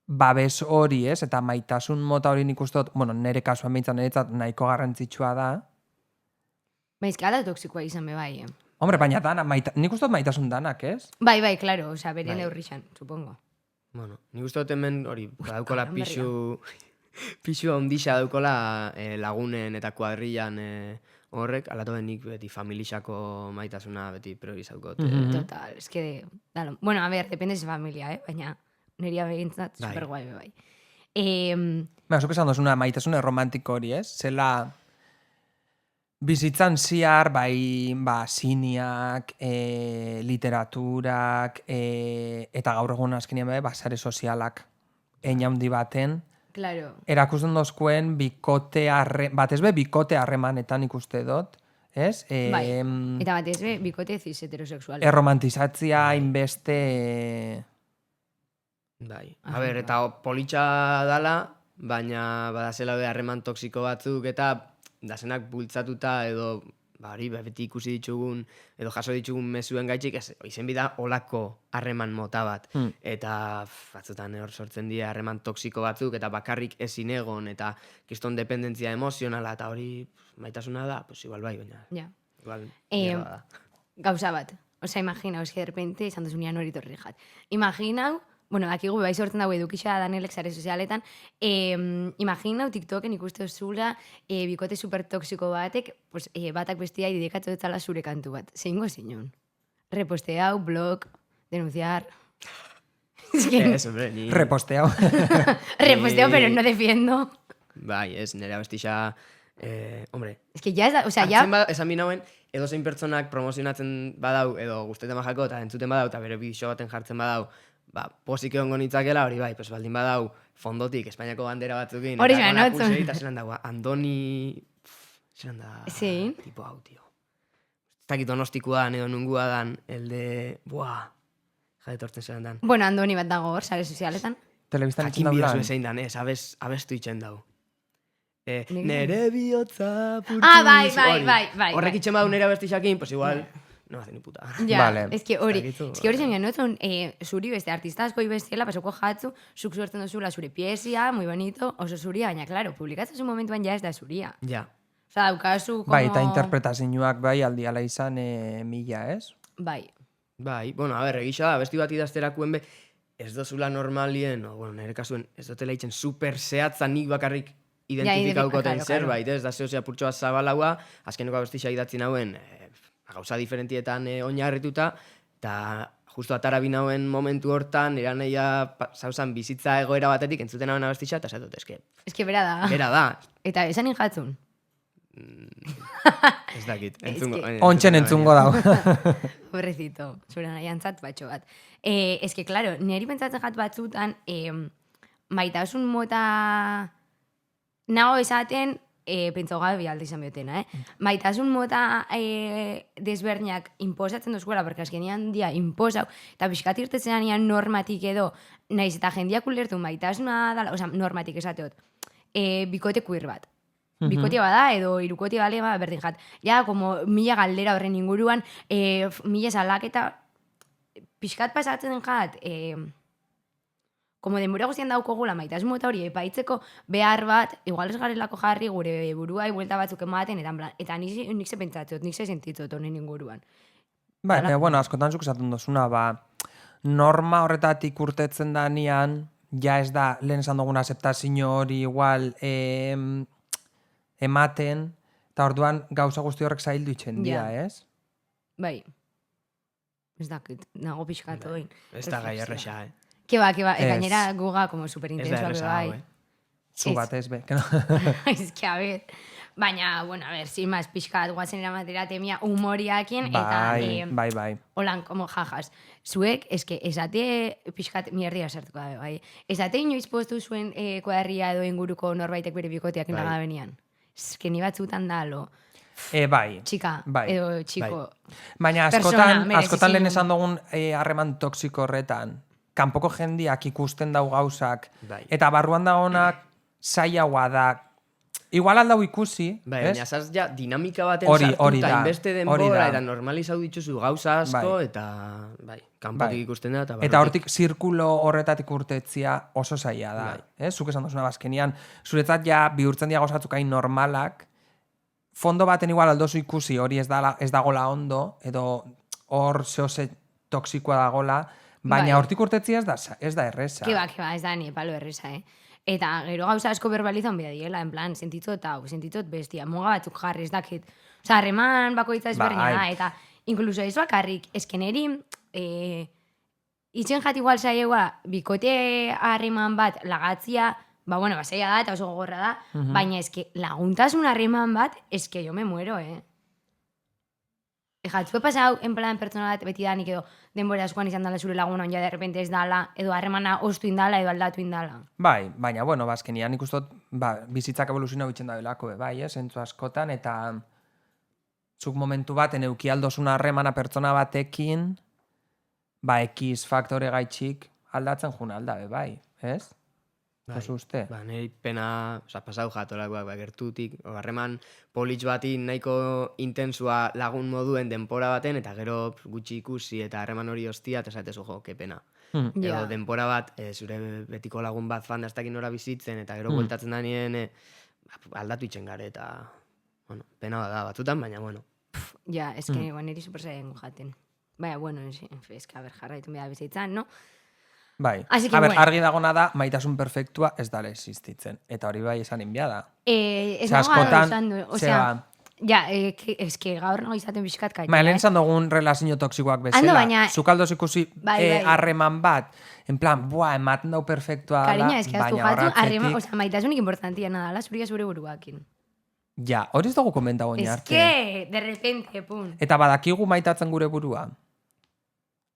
babes hori, ez? Eta maitasun mota hori nik ustot, bueno, nire kasuan behintzat niretzat nahiko garrantzitsua da. Baizkala toksikoa izan be bai, Hombre, baina dana, nik ustot maitasun danak, ez? Bai, claro, osea, bere Bai. neurrixan, supongo. Bueno, nik uste dut hemen hori, badaukola Karan berria. pixu handixa daukola lagunen eta kuadrillan horrek, alatu nik beti familixako maitasuna beti priorizatuko. Total, es que... Dalo. Bueno, a ver, depende de familia, baina neria behintzat Bai. super guai be bai. Zuk esan dozuna maitasune romantiko hori, ez? Zela bizitzan ziar, bai, siniak, literaturak, eta gaur egun azkenean bai, sare sozialak handi baten, Claro. erakusten dozkuen bikote harremanetan ikuste dut, ez? Bai. Eta batez be, bikote cis heterosexual. Erromantizatzia hainbeste... Bai. A ber, eta politxa dala, baina badazela be harreman toksiko batzuk eta dazenak bultzatuta edo hori beti ikusi ditugun edo jaso ditugun mezuen gaitxik, izen bida olako harreman mota bat. Eta batzutan hor sortzen dira harreman toksiko batzuk eta bakarrik ezin egon eta kiston dependentzia emozionala eta hori maitasuna da, pues igual bai, baina Ja. igual mierda da. Gauza bat. Osea, imaginaos que de repente izan duzunean hori torri jat. Imaginau, bueno, dakigu bai sortzen dago edukixa Danielek sare sozialetan, imaginau TikToken ikuste zula bikote super toksiko batek, pues, batak bestia dedikatu dutala zure kantu bat. Zeingo zinon. Reposteau, blog, denunciar... Es que... Ez, hombre, ni... Reposteau. Reposteo, pero no defiendo. Bai, ez, nire abestixa hombre, Es que ya ez da, o sea, ya... esan binauen, edo zein pertsonak promozionatzen badau, edo guztetan majako, eta entzuten badau, eta bere bideo baten jartzen badau, posik egongo nitzakela, hori bai, pues baldin badau, fondotik, Espainiako bandera batzukin, Hori eta notzun. pulseri, eta zelan dago, Andoni... Zelan da... Zein? Tipo hau, tio. Ez dakit donostikoa dan, edo nungua dan, elde... Buah... Jaetortzen zelan dan. Bueno, Andoni bat dago hor, sare sozialetan. Telebistan Jakin itzen bidazu daulan. ezein dan, ez, abestu itxen dau. Nire- Nere bihotza purtuz... bai. Horrek itxen badu nire abesti jakin, pues igual... No hace ni puta. Ja, Vale. es que hori Zakizu, zen notzun, zuri beste artista asko ibestiela, pasoko jatzu, zuk suertzen duzula zure piesia, muy bonito, oso zuria, baina, claro, publikatzen zu momentuan ja ez da zuria. Ja. Osa, daukazu, como... Bai, eta interpretazioak bai aldiala izan mila, ez? Bai. Bai, bueno, a ber, egisa da, abesti bat idazterakuen be, ez dozula normalien, o, bueno, nire kasuen, ez dutela itzen super zehatza nik bakarrik identifikaukoten claro, zerbait, ez? Da zehozea purtsoa zabalaua, azkeneko abestisa idatzi nauen, gauza diferentietan oinarrituta, eta justo atara binauen momentu hortan, eraneia zauzan bizitza egoera batetik entzuten hauen abestisa, eta esatut, eske, Es que bera da. bera da, Eta esan jatzun. ez dakit. Ontsen entzungo dau. Pobrecito, zure nahiantzat batxo bat. Es que, claro, niri pentsatzen jat batzutan, maitasun mota nago esaten, pentsau gabe bialde izan biotena, maitasun mota desberdinak imposatzen duzkuela, porque azkenean dia imposau, eta pixkat irtetzen anean normatik edo, naiz eta jendiak ulertu maitasuna dala, oza, normatik esateot, bikote queer bat. Bikote bada, edo irukote bale, berdin jat. Ja, como mila galdera horren inguruan, mila salaketa, pixkat pasatzen jat, como denbora guztien daukogula maitasun mota hori epaitzeko behar bat, igual ez garelako jarri gure buruai buelta batzuk ematen, eta nik ze pentsatzot, nik ze sentitzot honen inguruan. Bai, eta bueno, askotan zuk esaten dozuna, norma horretatik urtetzen danean, ja ez da, lehen esan dugun aceptazio hori igual ematen, eta orduan gauza guzti horrek zaildu itxen dira, ez? Bai. Ez dakit, nago pixkat oin. Ez da gai erresa, Keba, Ez. gainera guga como Ez da superintensoak erresa bai. hau, Zu Ez. bat ez, be. Es que, a ver, baina, bueno, a ver, sin más, pixkat guazen eramatera temia humoriakin, eta Bai. holan, como jajas. Zuek, eske, esate pixkat mierdia sartuko da, bai. Esate inoiz postu zuen kuaderria edo inguruko norbaitek bere bikoteak Bai. indaga benian. Eske ni batzutan da, lo, Bai. txika, Bai. edo txiko. Baina Persona, askotan lehen merezezin. esan dugun harreman toksiko horretan, kanpoko jendiak ikusten dau gauzak, Bai. eta barruan dagonak zailagoa da, igual aldau ikusi, Bai, ez? baina zaz ja dinamika baten Hori sartuta da, inbeste hori denbora, da. eta normalizau dituzu gauza asko, Bai. eta kanpotik Bai. ikusten da, eta Eta hortik zirkulo horretatik urtetzia oso zaila da. Bai. Zuk esan duzuna bazkenian, zuretzat ja bihurtzen dira gauzatzuk hain normalak, fondo baten igual aldozu ikusi hori ez dagola ondo, edo hor zehose toksikoa dagola, baina Bai. hortik urtetzia ez da erresa. Keba, ez da ni palo erresa, Eta gero gauza asko verbalizan behar diela, en plan, sentitzot hau, sentitzot bestia, muga batzuk jarri, ez dakit. Osa, harreman bakoitza ezberdina da, eta inkluso ez bakarrik, eskeneri, itzen jat igual saiegoa, bikote harreman bat lagatzia, bueno, zaila da, eta oso gogorra da, baina eske laguntasun harreman bat, eske jo me muero, Jatzue pasau, en plan, pertsona bat beti danik edo denbora askoan izan dala zure laguna, ja de repente ez dala, edo harremana ostu indala, edo aldatu indala. Bai, baina, bueno, bazkenian ikustot, bizitzak evoluzioa bitzen da belako, bai, zentzu askotan, eta zuk momentu baten euki aldozun harremana pertsona batekin, X faktore gaitxik aldatzen juna alda, bai, ez? Bai. Oso uste? Niri pena, pasau jatolakoak gertutik, harreman politx bati nahiko intensua lagun moduen denpora baten, eta gero gutxi ikusi eta harreman hori hostia, eta esatezu jo, ke pena. Ja. Edo denpora bat, zure betiko lagun bat fan daztakin nora bizitzen, eta gero bueltatzen da nien aldatu itxen gare, eta, bueno, pena da batzutan, baina, bueno. Ja, es que, niri super zailen jaten. Baina, bueno, es que, a ver, jarraitu behar bizitzan, no? Bai, Así que, bueno. bueno. Argi dagona da, maitasun perfektua ez dala existitzen. Eta hori bai esan inbia da. Ez Ze nago askotan, izan du, zeba, ja, es que gaur nago izaten bizkat kaita. Baina lehen esan dugun relazio toksikoak bezala. baina- Zuk aldoz ikusi Bai. harreman bat, en plan, ematen dau perfektua dala, Cariña, es que aztu baina jatu, horratzetik... maitasunik importantia nada, la zuria zure buruakin. Ja, hori ez dugu komenta goi Es arte. que, de repente, pum. Eta badakigu maitatzen gure burua.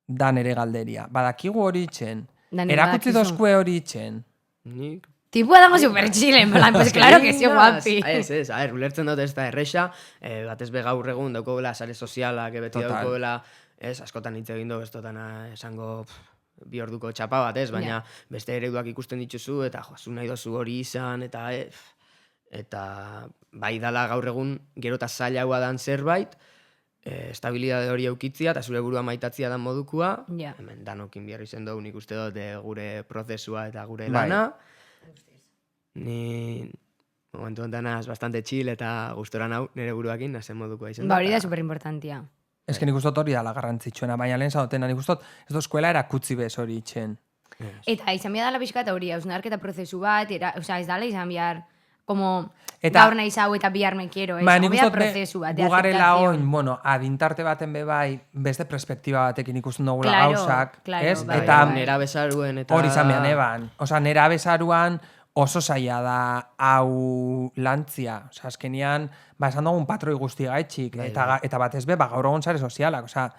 Da nere galderia. Badakigu hori itxen. Da nire Erakutzi badakizu. dozkue hori itxen. Nik Tipua dago super chile, en plan, pues claro que sí, guapi. Ez, ulertzen dut ez da erresa, batez be gaur egun daukogela sare sozialak, beti Total. daukogela, ez, askotan hitz egin du, ez dutana esango bi orduko txapa bat, ez, baina beste ereduak ikusten dituzu, eta jo, zu nahi dozu hori izan, eta bai dala gaur egun gero eta zailagoa dan zerbait, estabilidade hori eukitzia, eta zure burua maitatzia dan modukua, Ja. hemen danokin behar izen dugu, nik uste dut gure prozesua eta gure Bai. lana. Ni momentu hontanaz bastante chill eta gustora nau nire buruakin, nazen modukoa izan Ba, hori da super importantia. Ez que nik ustot hori dala garrantzitsuena, baina lehen zaudetena nik ustot ez da eskuela erakutzi bez hori itxen. Eta izan behar dala pixka eta hori, hausnarketa prozesu bat, ez dala izan behar, como Eta- gaur nahi zau eta bihar me quiero, ez? Ba, nik Hau behar ustot prozesu bat, de gugarela aceptación. oin, bueno, adintarte baten bai, beste perspektiba batekin ikusten dugula Claro, gauzak, claro, ez? bai, Eta bai. nera bezaruen eta... hori izan behar eban. Osa, nera bezaruan oso zaila da hau lantzia. Osa, azkenian, esan dugun patroi guzti gaitxik, eta batez be, gaur egun sare sozialak. Osa,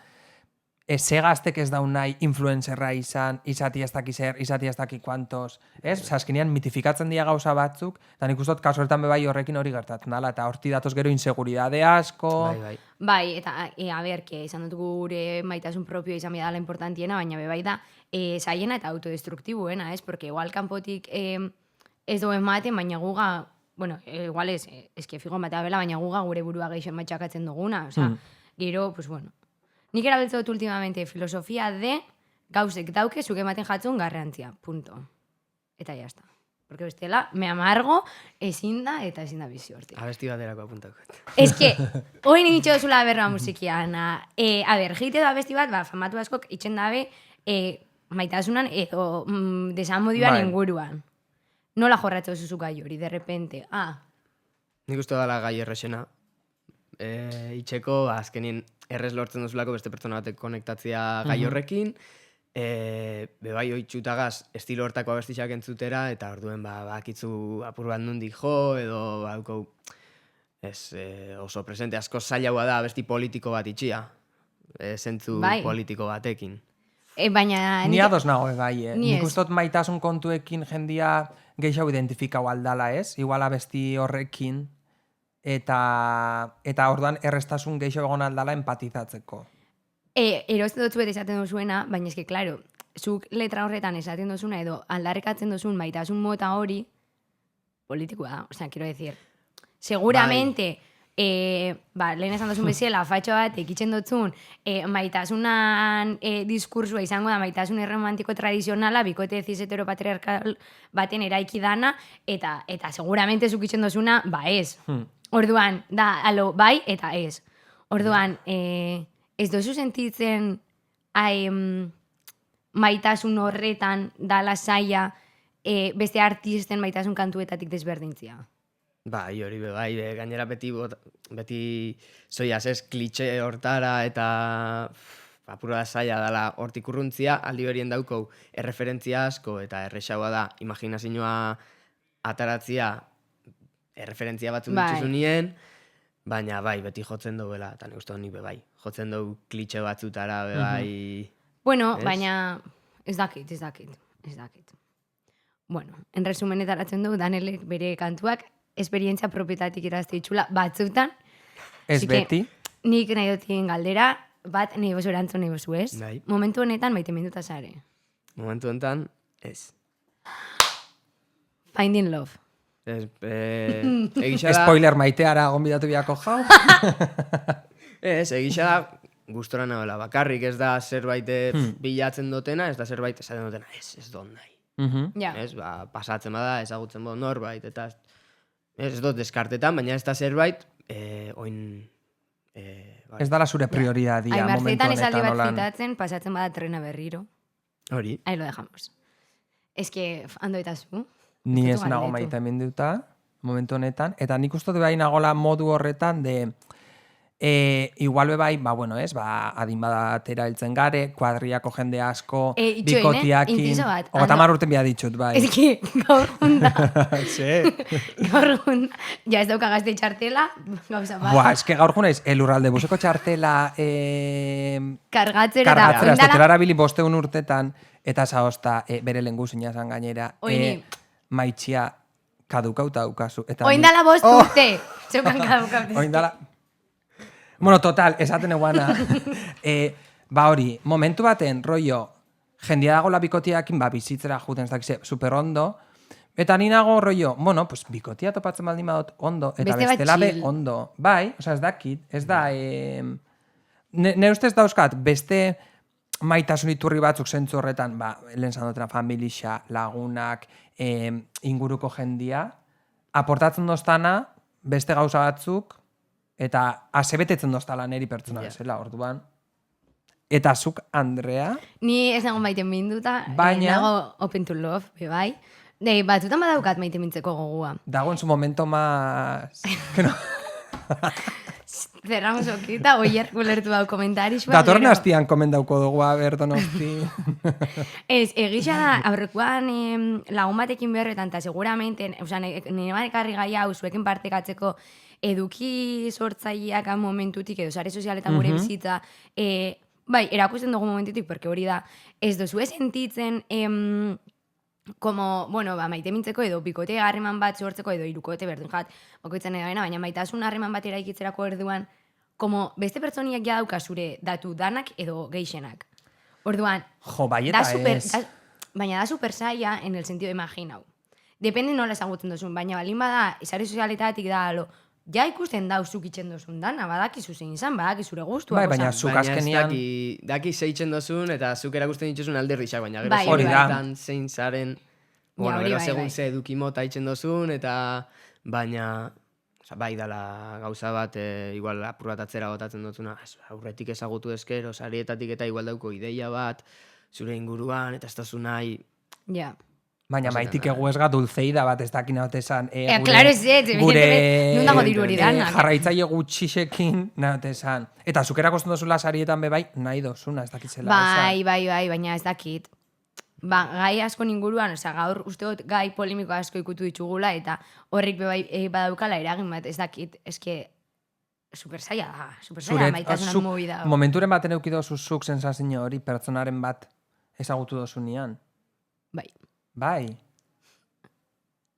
ze gaztek ez daun nahi influencerra izan, izati ez daki zer, izati ez daki kuantos, ez? Osa, azkenian mitifikatzen dira gauza batzuk, eta nik ustot kasu horretan be bai horrekin hori gertatzen dela, eta horti datoz gero inseguridade asko. Bai. Bai, eta, a ber, que izan dut gure maitasun propio izan behar dela importantiena, baina bebai da, zaiena eta autodestruktibuena, ez? Porque igual kanpotik ez duen ematen, baina guga, bueno, igual ez que figo ematea bela, baina guga gure burua geixo matxakatzen duguna, osea, gero, pues bueno. Nik erabiltze dut últimamente filosofia de gauzek dauke zuke ematen jatzun garrantzia, punto. Eta ya está. Porque bestela, me amargo, ezin da eta ezin da bizi hortik. Abesti baterako apuntako. Es que, hoy ni dicho zula berra musikiana. A ber, jite da abesti bat, famatu askok itxen dabe maitasunan edo desamodioan Bai. inguruan. Nola jorratze zuzu gai hori, de repente. Nik uste dala gai errexena. Itxeko, azkenin errez lortzen duzulako beste pertsona batek konektatzea gai horrekin, bebai oitxutagaz estilo hortako abestixak entzutera, eta orduen bakitzu apur bat nundik jo, edo bauko oso presente asko zailagoa da abesti politiko bat itxia, zentzu Bai. politiko batekin. Baina... Ni ados nago bai, Ni Nik ez. ustot maitasun kontuekin jendia gehiago identifikau aldala, ez? Igual abesti horrekin, eta orduan errestasun gehiago egon aldala empatizatzeko. Eroste dut zuet esaten duzuena, baina eske, claro, zuk letra horretan esaten duzuna edo aldarrekatzen duzun maitasun mota hori, politikoa da, osea, quiero decir, seguramente, lehen esan duzun bezala, fatxo bat, ekitzen dutzun, maitasunan diskursua izango da, maitasun erromantiko tradizionala, bikote cis heteropatriarkal baten eraiki dana, eta seguramente zuk itzen duzuna, ez. Orduan, da, alo, bai, eta ez. Orduan, ez dozu sentitzen maitasun horretan dala zaila beste artisten maitasun kantuetatik desberdintzia. Bai, hori bai, gainera beti zoiaz ez, klitxe hortara eta apura zaila dela hortik urruntzia, aldi horien daukou erreferentzia asko eta errexagoa da imaginazioa ataratzia erreferentzia batzuk dituzu nien, baina bai, beti jotzen duela, eta nik uste honi bai, jotzen dugu klitxe batzutara bai... Bueno, Ez? baina ez dakit. Bueno, en resumen etaratzen dugu, Danelek bere kantuak esperientzia propietatik irazte itxula batzutan. Ez Así que, beti. Nik nahi dutien galdera, bat nahi bozu erantzun nahi bozu ez. Bai. Momentu honetan maite minduta zare. Momentu enten, ez. Finding love. Egisa da... Spoiler maiteara gonbidatu biako jau. Ez, egisa da, gustora nagoela, bakarrik ez da zerbait bilatzen dutena, ez da zerbait esaten dutena, ez dut nahi. Ja. Ez, pasatzen bada, ezagutzen bod norbait, eta ez dut deskartetan, baina ez da zerbait, oin... Ez dala zure prioridadia momentu Aimarzetan esaldi honetan bat holan. zitatzen, pasatzen bada trena berriro. Hori. Ahí lo dejamos. Es que, ando eta zu. Ni ez Zutu nago galdetu. maite minduta, momentu honetan, eta nik uste bai nagola modu horretan de Igual bai, adin badatera hiltzen gare, kuadriako jende asko, bikotiakin... Inciso bat. 30 urten bia ditut, bai. Ez ki, gaur junda. Gaur junda. Ja, ez dauka gazte txartela, gauza bat. Buah, ez que gaur juna elurralde buseko txartela... Kargatzera ez dut erabili 500 urtetan, eta zaozta bere lengu zinazan gainera. Maitxia kadukauta daukazu. Oindala 5 urte. Zeukan kadukauta. Oindala... Bueno, total, esaten eguana. Hori, momentu baten, rollo, jendia dago la bikotiakin, bizitzera juten ez dakize, super ondo, eta ninago, rollo, pues bikotia topatzen baldin badot ondo, eta bestela be ondo. Bai, ez dakit, ez da... Ne ustez dauzkat, beste maitasun iturri batzuk zentzu horretan, lehen zandotena familia, lagunak, inguruko jendia, aportatzen doztana, beste gauza batzuk, eta asebetetzen doztala neri pertsona bezala, orduan. Eta zuk, Andrea? Ni ez nago maite minduta, nago open to love, bai. Batzutan badaukat maite mintzeko gogua. Dago en su momento más... Zerramos okita, oier gulertu dau komentari. Datorren hastian komendauko dugu, Donosti. Ez, egisa da, aurrekoan lagun batekin berretan, eta seguramente, nire banekarri gai hau zuekin partekatzeko eduki sortzaileak momentutik, edo sare sozialetan gure bizitza, erakusten dugu momentutik, porque hori da, ez dozue sentitzen... maite mintzeko edo bikote harreman bat sortzeko edo hirukote berdin jat, okoitzen edo baina maitasun harreman bat eraikitzerako erduan, beste pertsoniak ja dauka zure datu danak edo geixenak. Orduan, baina da super saia en el sentido imaginau. Depende nola ezagutzen duzun, baina balin bada, sare sozialetatik da, ja ikusten dau zuk itxen duzun dana, badakizu zein izan, badakizure guztua. Baina zuk azkenian... Daki zeitzen duzun, eta zuk erakusten dituzun alderrixak, baina gero zein zein zaren... Gero segun ze edukimota itxen duzun, eta baina... Bai dala gauza bat, igual apur bat atzera botatzen dutuna, aurretik ezagutu ezkero, sarietatik eta igual dauko ideia bat, zure inguruan, eta ez dazu nahi... Ja. Baina maitik egu esga dulzeida bat ez dakina bat esan. Claro, ez, nundago diru hori danak. Jarraitzaile gutxixekin, nahi esan. Eta zukerak osten dozula sarietan bebai, nahi dozuna, ez dakitzela. Bai, baina ez dakit. Gai asko inguruan, gaur usteot gai polemiko asko ikutu ditugula, eta horrik bebai badaukala eragin bat, ez dakit, eske super zaila da, maitasunan mobi da. Momenturen baten eukido zuzuk sensazio hori pertsonaren bat ezagutu dozunean. Bai.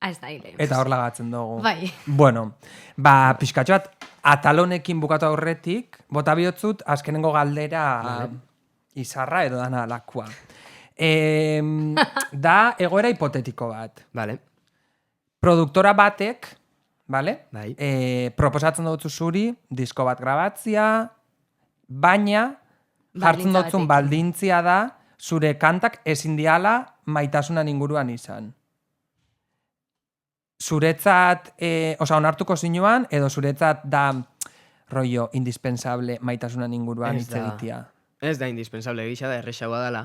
Ez da hile. Eta hor lagatzen dugu. Bai. Bueno, pixkatxo bat, atalonekin bukatu aurretik, bota bihotzut, azkenengo galdera izarra edo dana lakua. Da egoera hipotetiko bat. Vale. Produktora batek, vale? Bai. Proposatzen dutzu zuri, disko bat grabatzia, baina jartzen dutzun baldintzia da, zure kantak ezin diala maitasunan inguruan izan. Zuretzat, onartuko zinuan, edo zuretzat da rollo indispensable maitasunan inguruan hitz egitea. Ez da indispensable gisa da, errexagoa dela.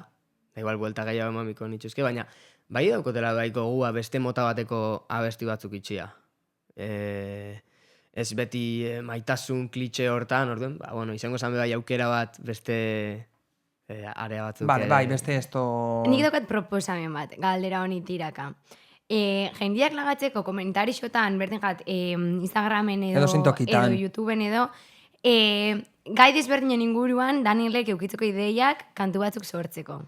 Da igual, buelta gehiago emamiko nituzke, baina bai daukotela daiko gua beste mota bateko abesti batzuk itxia. Ez beti maitasun klitxe hortan, orduan, izango zan bai aukera bat beste... area batzuk. Bai, beste esto... Nik daukat proposamen bat, galdera honi tiraka. Jendiak lagatzeko komentarixotan, berdin jat, Instagramen edo YouTubeen edo, gai desberdinen inguruan Danielek eukitzeko ideiak kantu batzuk sortzeko.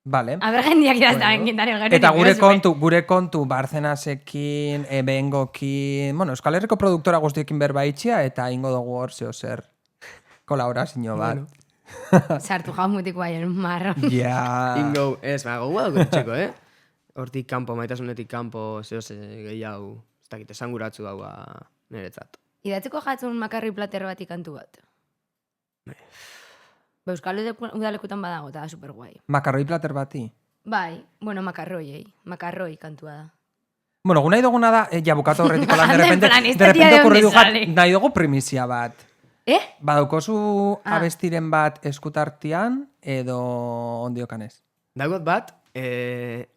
Vale. Aber jendiak idaztaben Daniel gero. Eta gure kontu Barcenasekin, Bengokin, Euskal Herriko produktora guztiekin berbaitxia, eta ingo dugu hor zer kolaborazio bat. Sartu jaumutiko baien marron. Ja. Ingo, ez, gogoa dugu txeko, Hortik kanpo, maitasunetik kanpo, zehose gehiago, ez dakit, esanguratzu daua niretzat. Idatzeko jatzun makarroi plater bat ikantu bat? Euskal udalekutan badago, eta da superguai. Makarroi plater bati? Bai, makarroi kantua da. Gu nahi duguna da, bukatu horretiko lan, derrepente okurridu jat, nahi dugu primizia bat. Badaukozu abestiren bat eskutartian edo ondiokanez? Dagot bat,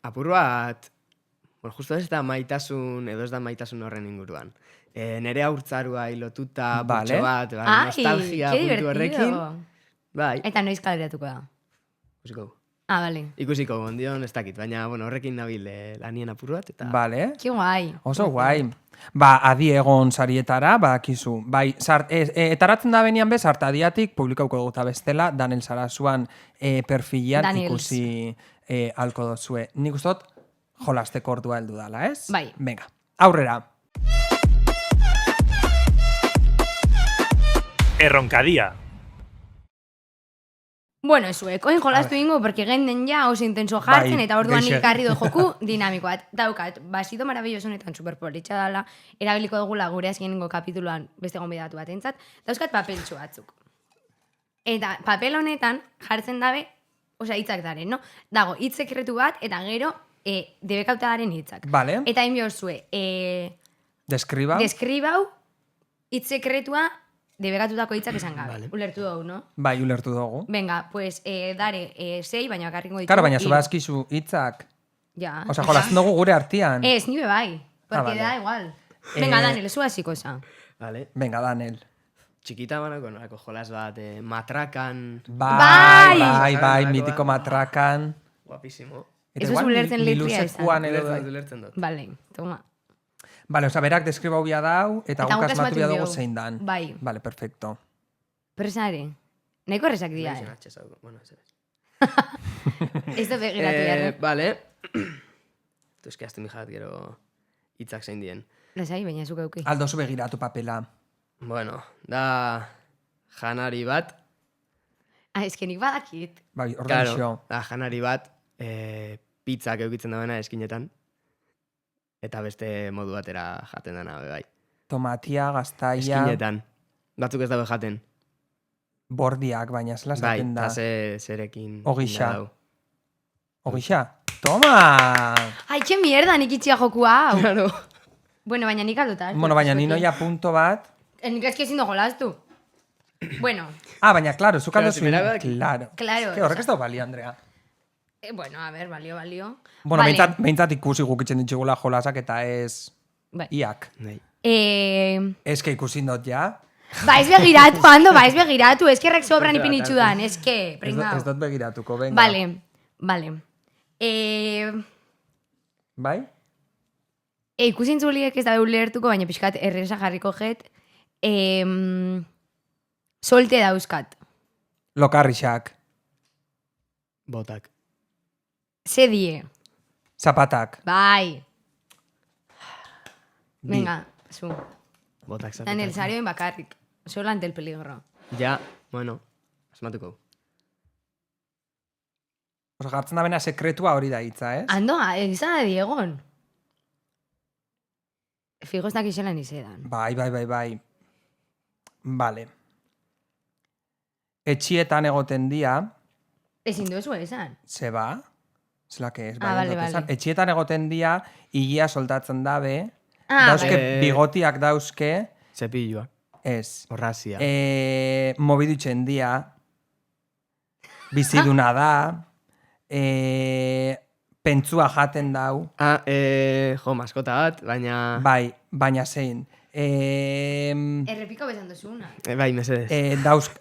apur bat, bueno, justo ez da maitasun, edo ez da maitasun horren inguruan. Nere haurtzarua lotuta Vale. purtxo bat, nostalgia qué puntu horrekin. divertido. Bai, Eta noiz kaleratuko da. ikusiko. Vale. Ikusiko, ondion ez dakit, baina, bueno, horrekin nabil lanien apur bat, eta... Vale. Qué guai. Oso guai. Adi egon sarietara, badakizu. Bai, etaratzen da benian bez, sartadiatik, publikauko duguta bestela, Daniel Sarasuan perfilian Daniels. ikusi alko dozue. Nik ustot, jolasteko ordua heldu dala, ez? Bai. Venga, aurrera. Erronkadia. Bueno, zuek, oin jolastu ingo, porque genden ja oso intenso jartzen, Bai, eta orduan geixe. nik garri do joku dinamikoat. Daukat, basido maravilloso honetan superpolitxa dala, erabiliko dugula gure azkenengo kapituluan beste gonbidatu bat entzat, dauzkat papeltxo batzuk. Eta papel honetan jartzen dabe, osea, hitzak daren, no? Dago, hitz sekretu bat, eta gero, debekauta daren hitzak. Vale. Eta inbiozue, Deskriba. deskribau, hitz sekretua, debekatutako hitzak esan gabe. Vale. Ulertu dugu, no? Bai, ulertu dugu. Venga, pues, dare, 6, baina bakarringo ditu. Karo, baina hiru. zubazkizu hitzak. Ja. Osa, jolasten dugu gure artean. Ez, ni be bai. Porque vale. da igual. Venga, Daniel, zu hasiko za. Vale. Venga, Daniel. Txikita banako, nolako jolas bat, matrakan, Bai, Bai! bai, mitiko matrakan. guapísimo. Eta Ez duzu igual, ulertzen letria Milusekuan edo... Ulertzen dut. Vale, toma. Vale, osa, berak deskribau bia dau, eta Eta guk guk asmatu asmatu bia dugu biogu. zein dan. Bai. Vale, perfecto. Presare. Nahiko errezak dira, Naizen atxezauko, bueno, ez. Ez da begiratu behar. Vale. Tu eski aztu mijat gero hitzak zein dien. Lasai, baina zuk euki. Aldo zu begiratu papela. Bueno, da janari bat, Ah, ez que nik badakit. Bai, ordan claro, xo. da janari bat, pizzak eukitzen dagoena eskinetan, eta beste modu batera jaten dana, bai. Tomatia, gaztaia, Eskinetan. Batzuk ez dago jaten. bordiak, baina zela Bai, zaten da. eta zerekin. Ogixa. inda dau. Ogixa, toma! Ai, que mierda, nik itxia joku hau. Claro. Bueno, baina nik alduta. Bueno, baina ni noia punto bat. Nik eski ezin dugu lastu. Bueno, Ah, baina, claro, zuk aldo Claro, zuen. primera vez- Claro. Claro, Es que horrek ez dau bali, Andrea. bueno, a ver, balio. Bueno, Vale. behintzat ikusi gukitzen ditugula jolasak eta ez Bai. iak. Nahi. Ez que ikusi dut ja. Baiz begiratu, Ando, baiz begiratu. Ez que errek sobran Kontra ipinitxu bat dan, ez que, Ez pringao. dut begiratuko, venga. Vale. Bai? Ikusin zuliek ez da ulertuko, baina pixkat erresa jarriko jet. Solte dauzkat. Lokarrixak, Botak. Ze die. zapatak, Bai. Bi. Venga, zu. Botak zapatak. Daniel, sarioen bakarrik. Solo ante el peligro. Ja, bueno, asmatuko. Osa, jartzen da bena sekretua hori da hitza, ez? Ando, izan da diegon. Figo ez dakixelan izedan. Bai. Vale. Etxietan egoten dia, Ezin duzu esan. zeba, zela que ez, Ah, vale, dut esan. vale. Etxietan egoten dia, higia soltatzen dabe, Ah, dauzke bai. bigotiak dauzke, Zepilloa. ez. Horrazia. Mobidutzen dia, biziduna da, pentsua jaten dau, Maskota bat, baina... baina zein. Errepiko besan duzuna. Bai, mesedez.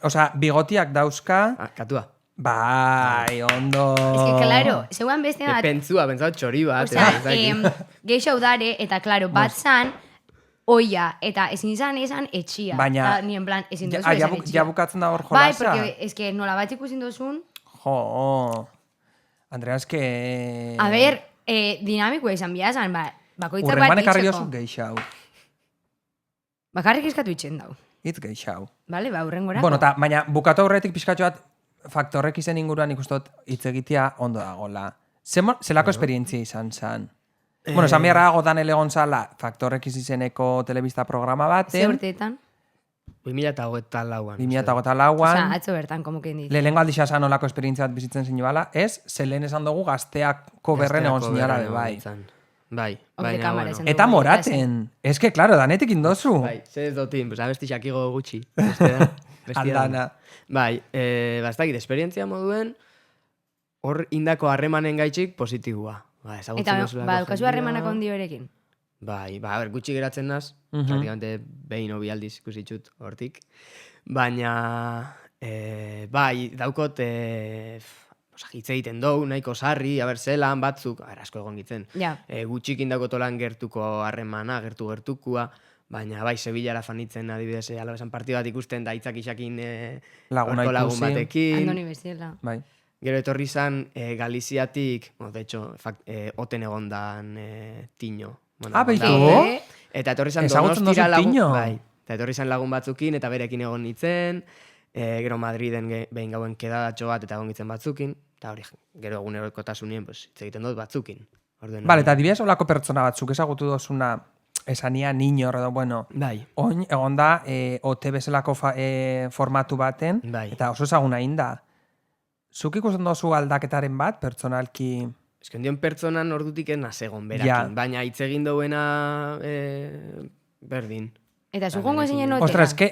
Osa, bigotiak dauzka, Katua. bai, ondo. Ez que, claro, zeuan beste bat, Pentsua, pentsatu txori bat. osea, ez dakit. geixo udare, eta, claro, bat zan, oia, eta ezin zan esan etxia. Baina- Eta, nien plan, ezin duzu Ja, esan etxia. ja bukatzen da hor Bai, jolasa. porque, es que nola bat ikusin duzun, Jo, Andrea, eske... a ber, dinamiko izan biazan, bakoitzak Urrengoan bat ekarri itxeko. jozu geixau. Bakarrik eskatu itxen dau. Itz geixau. Bale, urrengorako. Bueno, eta, baina bukatu aurretik pixkatxo bat faktorrek izen inguruan ikustot hitz egitea ondo dagola. Zelako esperientzia izan zan? Bueno, esan beharra dago Daniel egon zala faktorrek izeneko telebista programa Ze baten, urteetan? 2008 2008an, Osea, atzo bertan, como que dit. lehenengo aldixa zan olako esperientzia bat bizitzen zinu bala, ez, zelen esan dugu gazteako berren egon zinala be, bai. Bai, Off the baina, camera bueno. esan Eta dugu, moraten, ez que, claro, danetik indozu. Bai, zer ez dotin, pues abesti xakigo gutxi. Beste da, bestia da. Aldana. Bai, ez dakit, esperientzia moduen, hor indako harremanen gaitxik positiboa. Eta daukazu harremanak ondi horekin? Bai, gutxi geratzen naz, praktikamente behin obi aldiz ikusitxut hortik. Baina, bai, daukot, hitz egiten dou, nahiko sarri, zelan, batzuk, asko egon gitzen. Gutxikin daukotolan gertuko harremana, gertukua, baina bai, Sevillara fanitzen adibidez, alabesan partidu bat ikusten, da hitzak isakin lagun batekin. Andoni bezala. Bai. Gero etorri zan Galiziatik, de hecho, oten egondan Tiño. Beitu? Eta etorri zan Donostira lagun batzukin, eta berekin egon nintzen, gero Madriden behin gauen kedadatxo bat, eta egon nintzen batzukin, eta hori, gero egunerokotasunien, hitz egiten dut batzukin. Bale, eta adibidez olako pertsona batzuk ezagutu dozuna, esania niño, bueno, oin egon da, OT bezalako formatu baten, eta oso ezaguna inda. Zuk ikusten dozu aldaketaren bat, pertsonalki... Ez que ondion pertsonan ordutik ez nasegon berakin, baina hitz egin duena berdin. Eta zukongo zinen otera? Ostra, eske,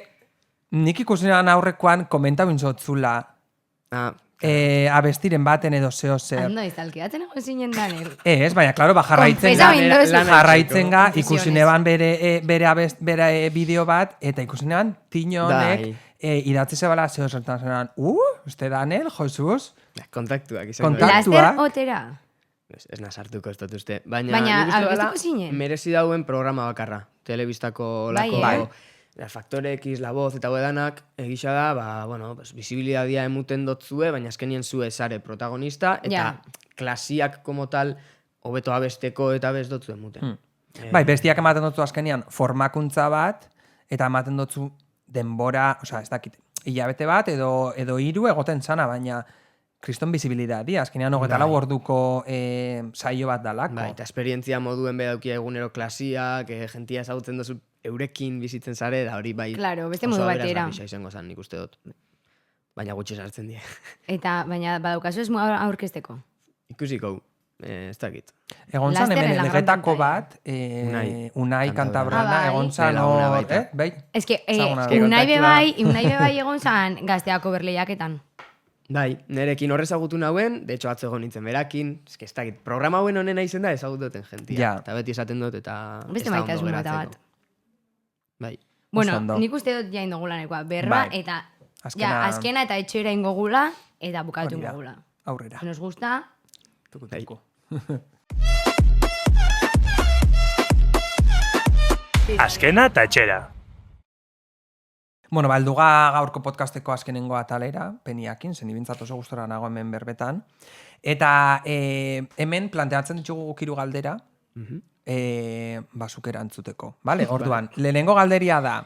nik ikusenean aurrekoan komenta bintzotzula. Abestiren baten edo zeo zer. Ando, izalkeatzen egon zinen daner. Ez, baina, klaro, jarraitzen ga, ikusinean bere bideo bat, eta ikusinean Tiño honek idatzi zebala zeo zertan zenan, uste Daniel, Jesus? Kontaktuak. Laster otera? Ez nazartuko ez dut uste. Baina aurkeztuko zinen? Merezi dauen programa bakarra. Telebistako lako... Faktore X, La Voz eta huedanak egisa da, visibilidadia emuten dotzue, baina azkenien zue zare protagonista, eta klasiak como tal, hobeto abesteko eta abest dotzu emuten. Bai, bestiak ematen dotzu azkenian formakuntza bat, eta ematen dotzu denbora, ez dakit, hilabete bat edo 3 egoten zana, baina kriston visibilidadia, azkenean 24 orduko saio bat dalako. Bai, eta esperientzia moduen bedaukia egunero klasiak, jentia ezagutzen dozu eurekin bizitzen zare, da hori bai... Claro, beste modu batera. Oso izango zan, nik uste dut. Baina gutxi sartzen die. Eta, baina badaukazu ez aurkezteko? Ikusiko, ez dakit. Egon zan, hemen elegetako bat, Unai Kantabrana, egon zan hor, Ez que, Unai bebai egon zan gazteako berleiaketan. Bai, nerekin horrez agutu nauen, de hecho atzo egon nintzen berakin, ez dakit, programa hauen honena izen da ezagututen jentia. Eta beti esaten dut, eta... Beste maitasun bat. Bai. Bueno, nik uste dut jain dugulanekoa, berba, eta azkena eta etxera ingogula, eta bukatu ingogula. Aurrera. Nos gusta... Tuko. Azkena eta etxera. Bueno, balduga gaurko podcasteko azkenengo atalera, peniakin, zen ibintzat oso gustora nago hemen berbetan. Eta hemen planteatzen ditugu guk 3 galdera, basuk erantzuteko. Vale? Orduan, lehenengo galderia da,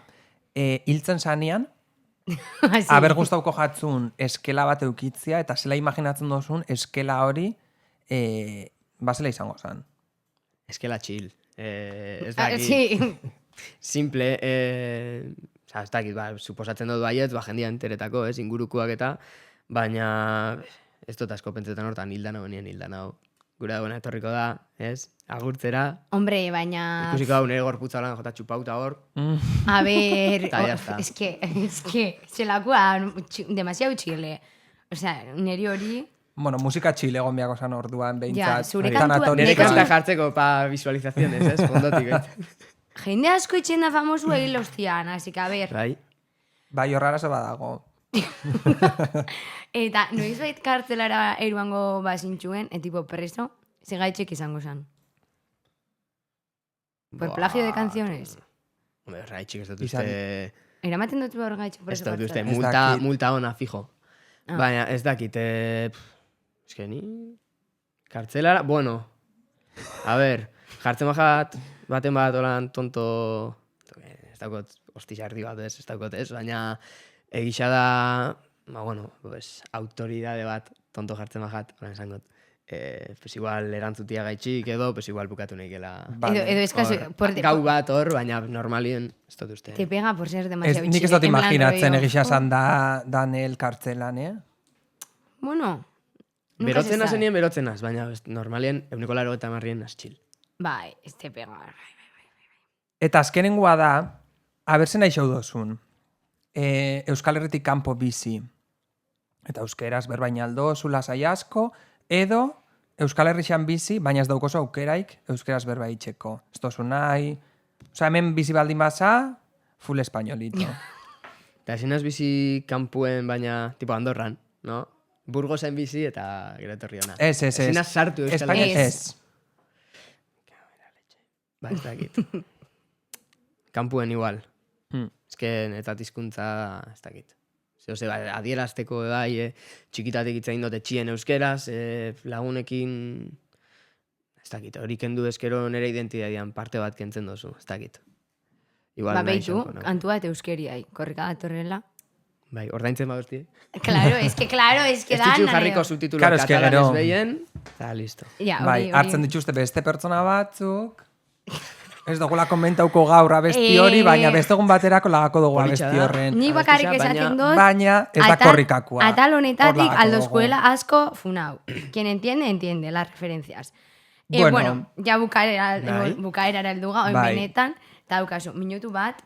hiltzen zanean, aber gustauko jatzun eskela bat eukitzia, eta zela imaginatzen dozun eskela hori basela izango zan. Eskela chill. Ez dakit. Simple, ez dakit, suposatzen dut baiet, jendia enteretako, ingurukoak eta, baina ez dut asko pentsetan hortan hildan hau benien hildan hau. Gura dagoena etorriko da, agurtzera. Hombre, baina... Ikusiko hau nire gorputza lan jota txupauta hor. A ver, es que, zelakoa, demasiado chile. Osea, niri hori... Bueno, musika txile egon biako zan orduan, behintzat. Ja, zure kantua... Nire kantua jartzeko pa visualizaciones, fondotik. Jende asko itxen da famosu egin loztian, así que a ver... Bai, horrara ze badago. Eta noiz bait kartzelara eruango bazintxuen, tipo preso, segaitxek izango zan. Por plagio de canciones. Hombre, raitxik ez dut uste... Eramaten dut hor gaitxek preso. Ez dut uste, multa ona, fijo. Baina ez dakit, ez que ni... Kartzelara, bueno... A ver, jartzen bajat, baten bat olan tonto... Ez dakot, hostixardi bat ez dakot ez, baina... Egisa da, autoridade bat, tonto jartzen bajat, horan esan got. Pues igual erantzutia gaitxik edo, pues igual bukatu nekela. Edo eskazu... Gau bat hor, baina normalien, ez dut uste. Te pega por ser demasiado txile. Nik ez dut imaginatzen egisa zan da Daniel kartzelan, Bueno, berotzen azenien berotzen az, baina normalien 180 az txil. Bai, ez te pega. Eta azkenengoa da, abertzen nahi xau dozun. Euskal Herritik kanpo bizi eta euskeraz berbain aldo, zula zai asko, edo Euskal Herrixan bizi, baina ez daukozu aukeraik euskeraz berba itxeko. Ez tozu nahi... Osa, hemen bizi baldin baza, full españolito. Eta esinaz bizi kanpuen, baina, tipo Andorran, no? Burgosen bizi eta gero etorri hona. Ez. Esinaz sartu Euskal Espainian Herrian. ez. Ba, ez dakit. Kampuen igual. Ez que netzat hizkuntza ez dakit. Zose, adierazteko bai, txikitatik itzain dut etxien euskeraz, lagunekin, ez dakit, hori kendu eskero nire identidadian parte bat kentzen dozu, ez dakit. Igual Ba, nahi behitu, xanko, no? kantua eta euskeriai, korrika datorrela. Bai, ordaintzen baduzti. Claro, es que Ez dan. ditxu jarriko subtituloak Claro, es que katalanez gero- behien, eta listo. Ja, Bai, hori. hartzen dituzte beste pertsona batzuk, ez dugula komentauko gaur abesti hori, baina beste egun baterako lagako dugu Politxa abesti da. horren. Ni bakarrik Baina- esaten dut. Baina ez da korrikakoa. Atal honetatik Hor lagako aldo dugu. eskuela asko funau. Quien entiende, entiende las referencias. Bueno. Bueno, ja Bai. bukaerara helduga, oin Bai. benetan, eta daukazu, minutu bat,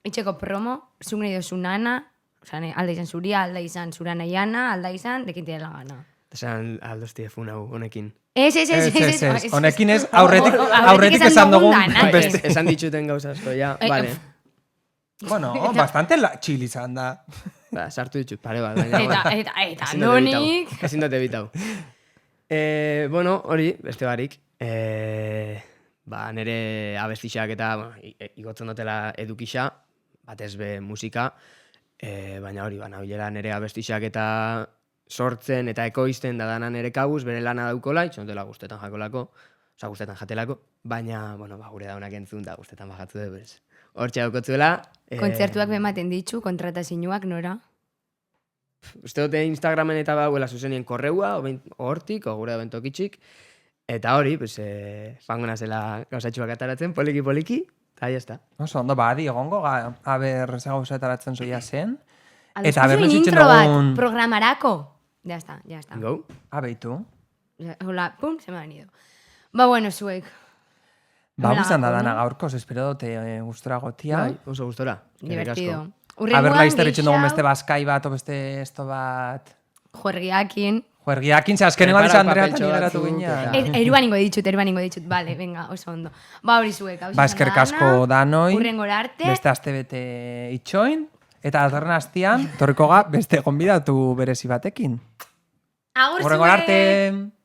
itxeko promo, zuk nahi dozu nana, oza, alda izan zuria, alda izan zura nahiana, alda izan, dekintia la gana. Esan aldozti funau honekin. Ez. Honekin ez, aurretik esan dugun dana, beste. Esan ditxuten gauza asko, ja, vale. Bueno, bastante chill izan da. Ba, sartu ditut, pare bat. baina, Eta ezin dut ebitau. donik. Ezin dut ebitau. Bueno, hori, beste barik. Ba, nire abestixak eta bueno, igotzen dutela edukisa, batez be musika, baina hori, nabilera nire abestixak eta sortzen eta ekoizten da dana nire kabuz, bere lana daukola, itxontela guztetan jakolako, oza, guztetan jatelako, baina, bueno, ba, gure daunak entzun da guztetan bajatzu dugu, ez. Hortxe daukotzuela. Kontzertuak bematen ditzu, kontratazioak nora. Uste dute Instagramen eta bauela zuzenien korreua, hortik, o gure da bentokitxik. Eta hori, pues, fango nazela gauzatxuak ataratzen, poliki, eta jazta. Oso, ondo, badi, egongo, aber, ze gauza etaratzen zoia zen. Aldo Eta aber zuzuen nozitzen intro bat, dugun... programarako. Ya está. Go? Abeitu. Hola, pum, se me ha venido. Ba, bueno, zuek. Ba, Hola, guztan da hola. dana gaurkoz, espero dute gustora gotia. Bai, oso gustora. Divertido. Aber, laizter itxen dugun beste baskai bat, o beste esto bat... Juergiakin. Juergiakin, ze azkenengo Prepara aliz Andrea eta papeltxo nigeratu batzuk ginean. eta- Eruan ingo ditut. Vale, venga, oso ondo. Ba, hori zuek. hau Ba, izan eskerrik da asko dana. danoi, Hurrengora arte. beste aste bete itxoin, eta datorren astian, torriko ga beste gonbidatu berezi batekin. Agur Hurrengora zuek! arte!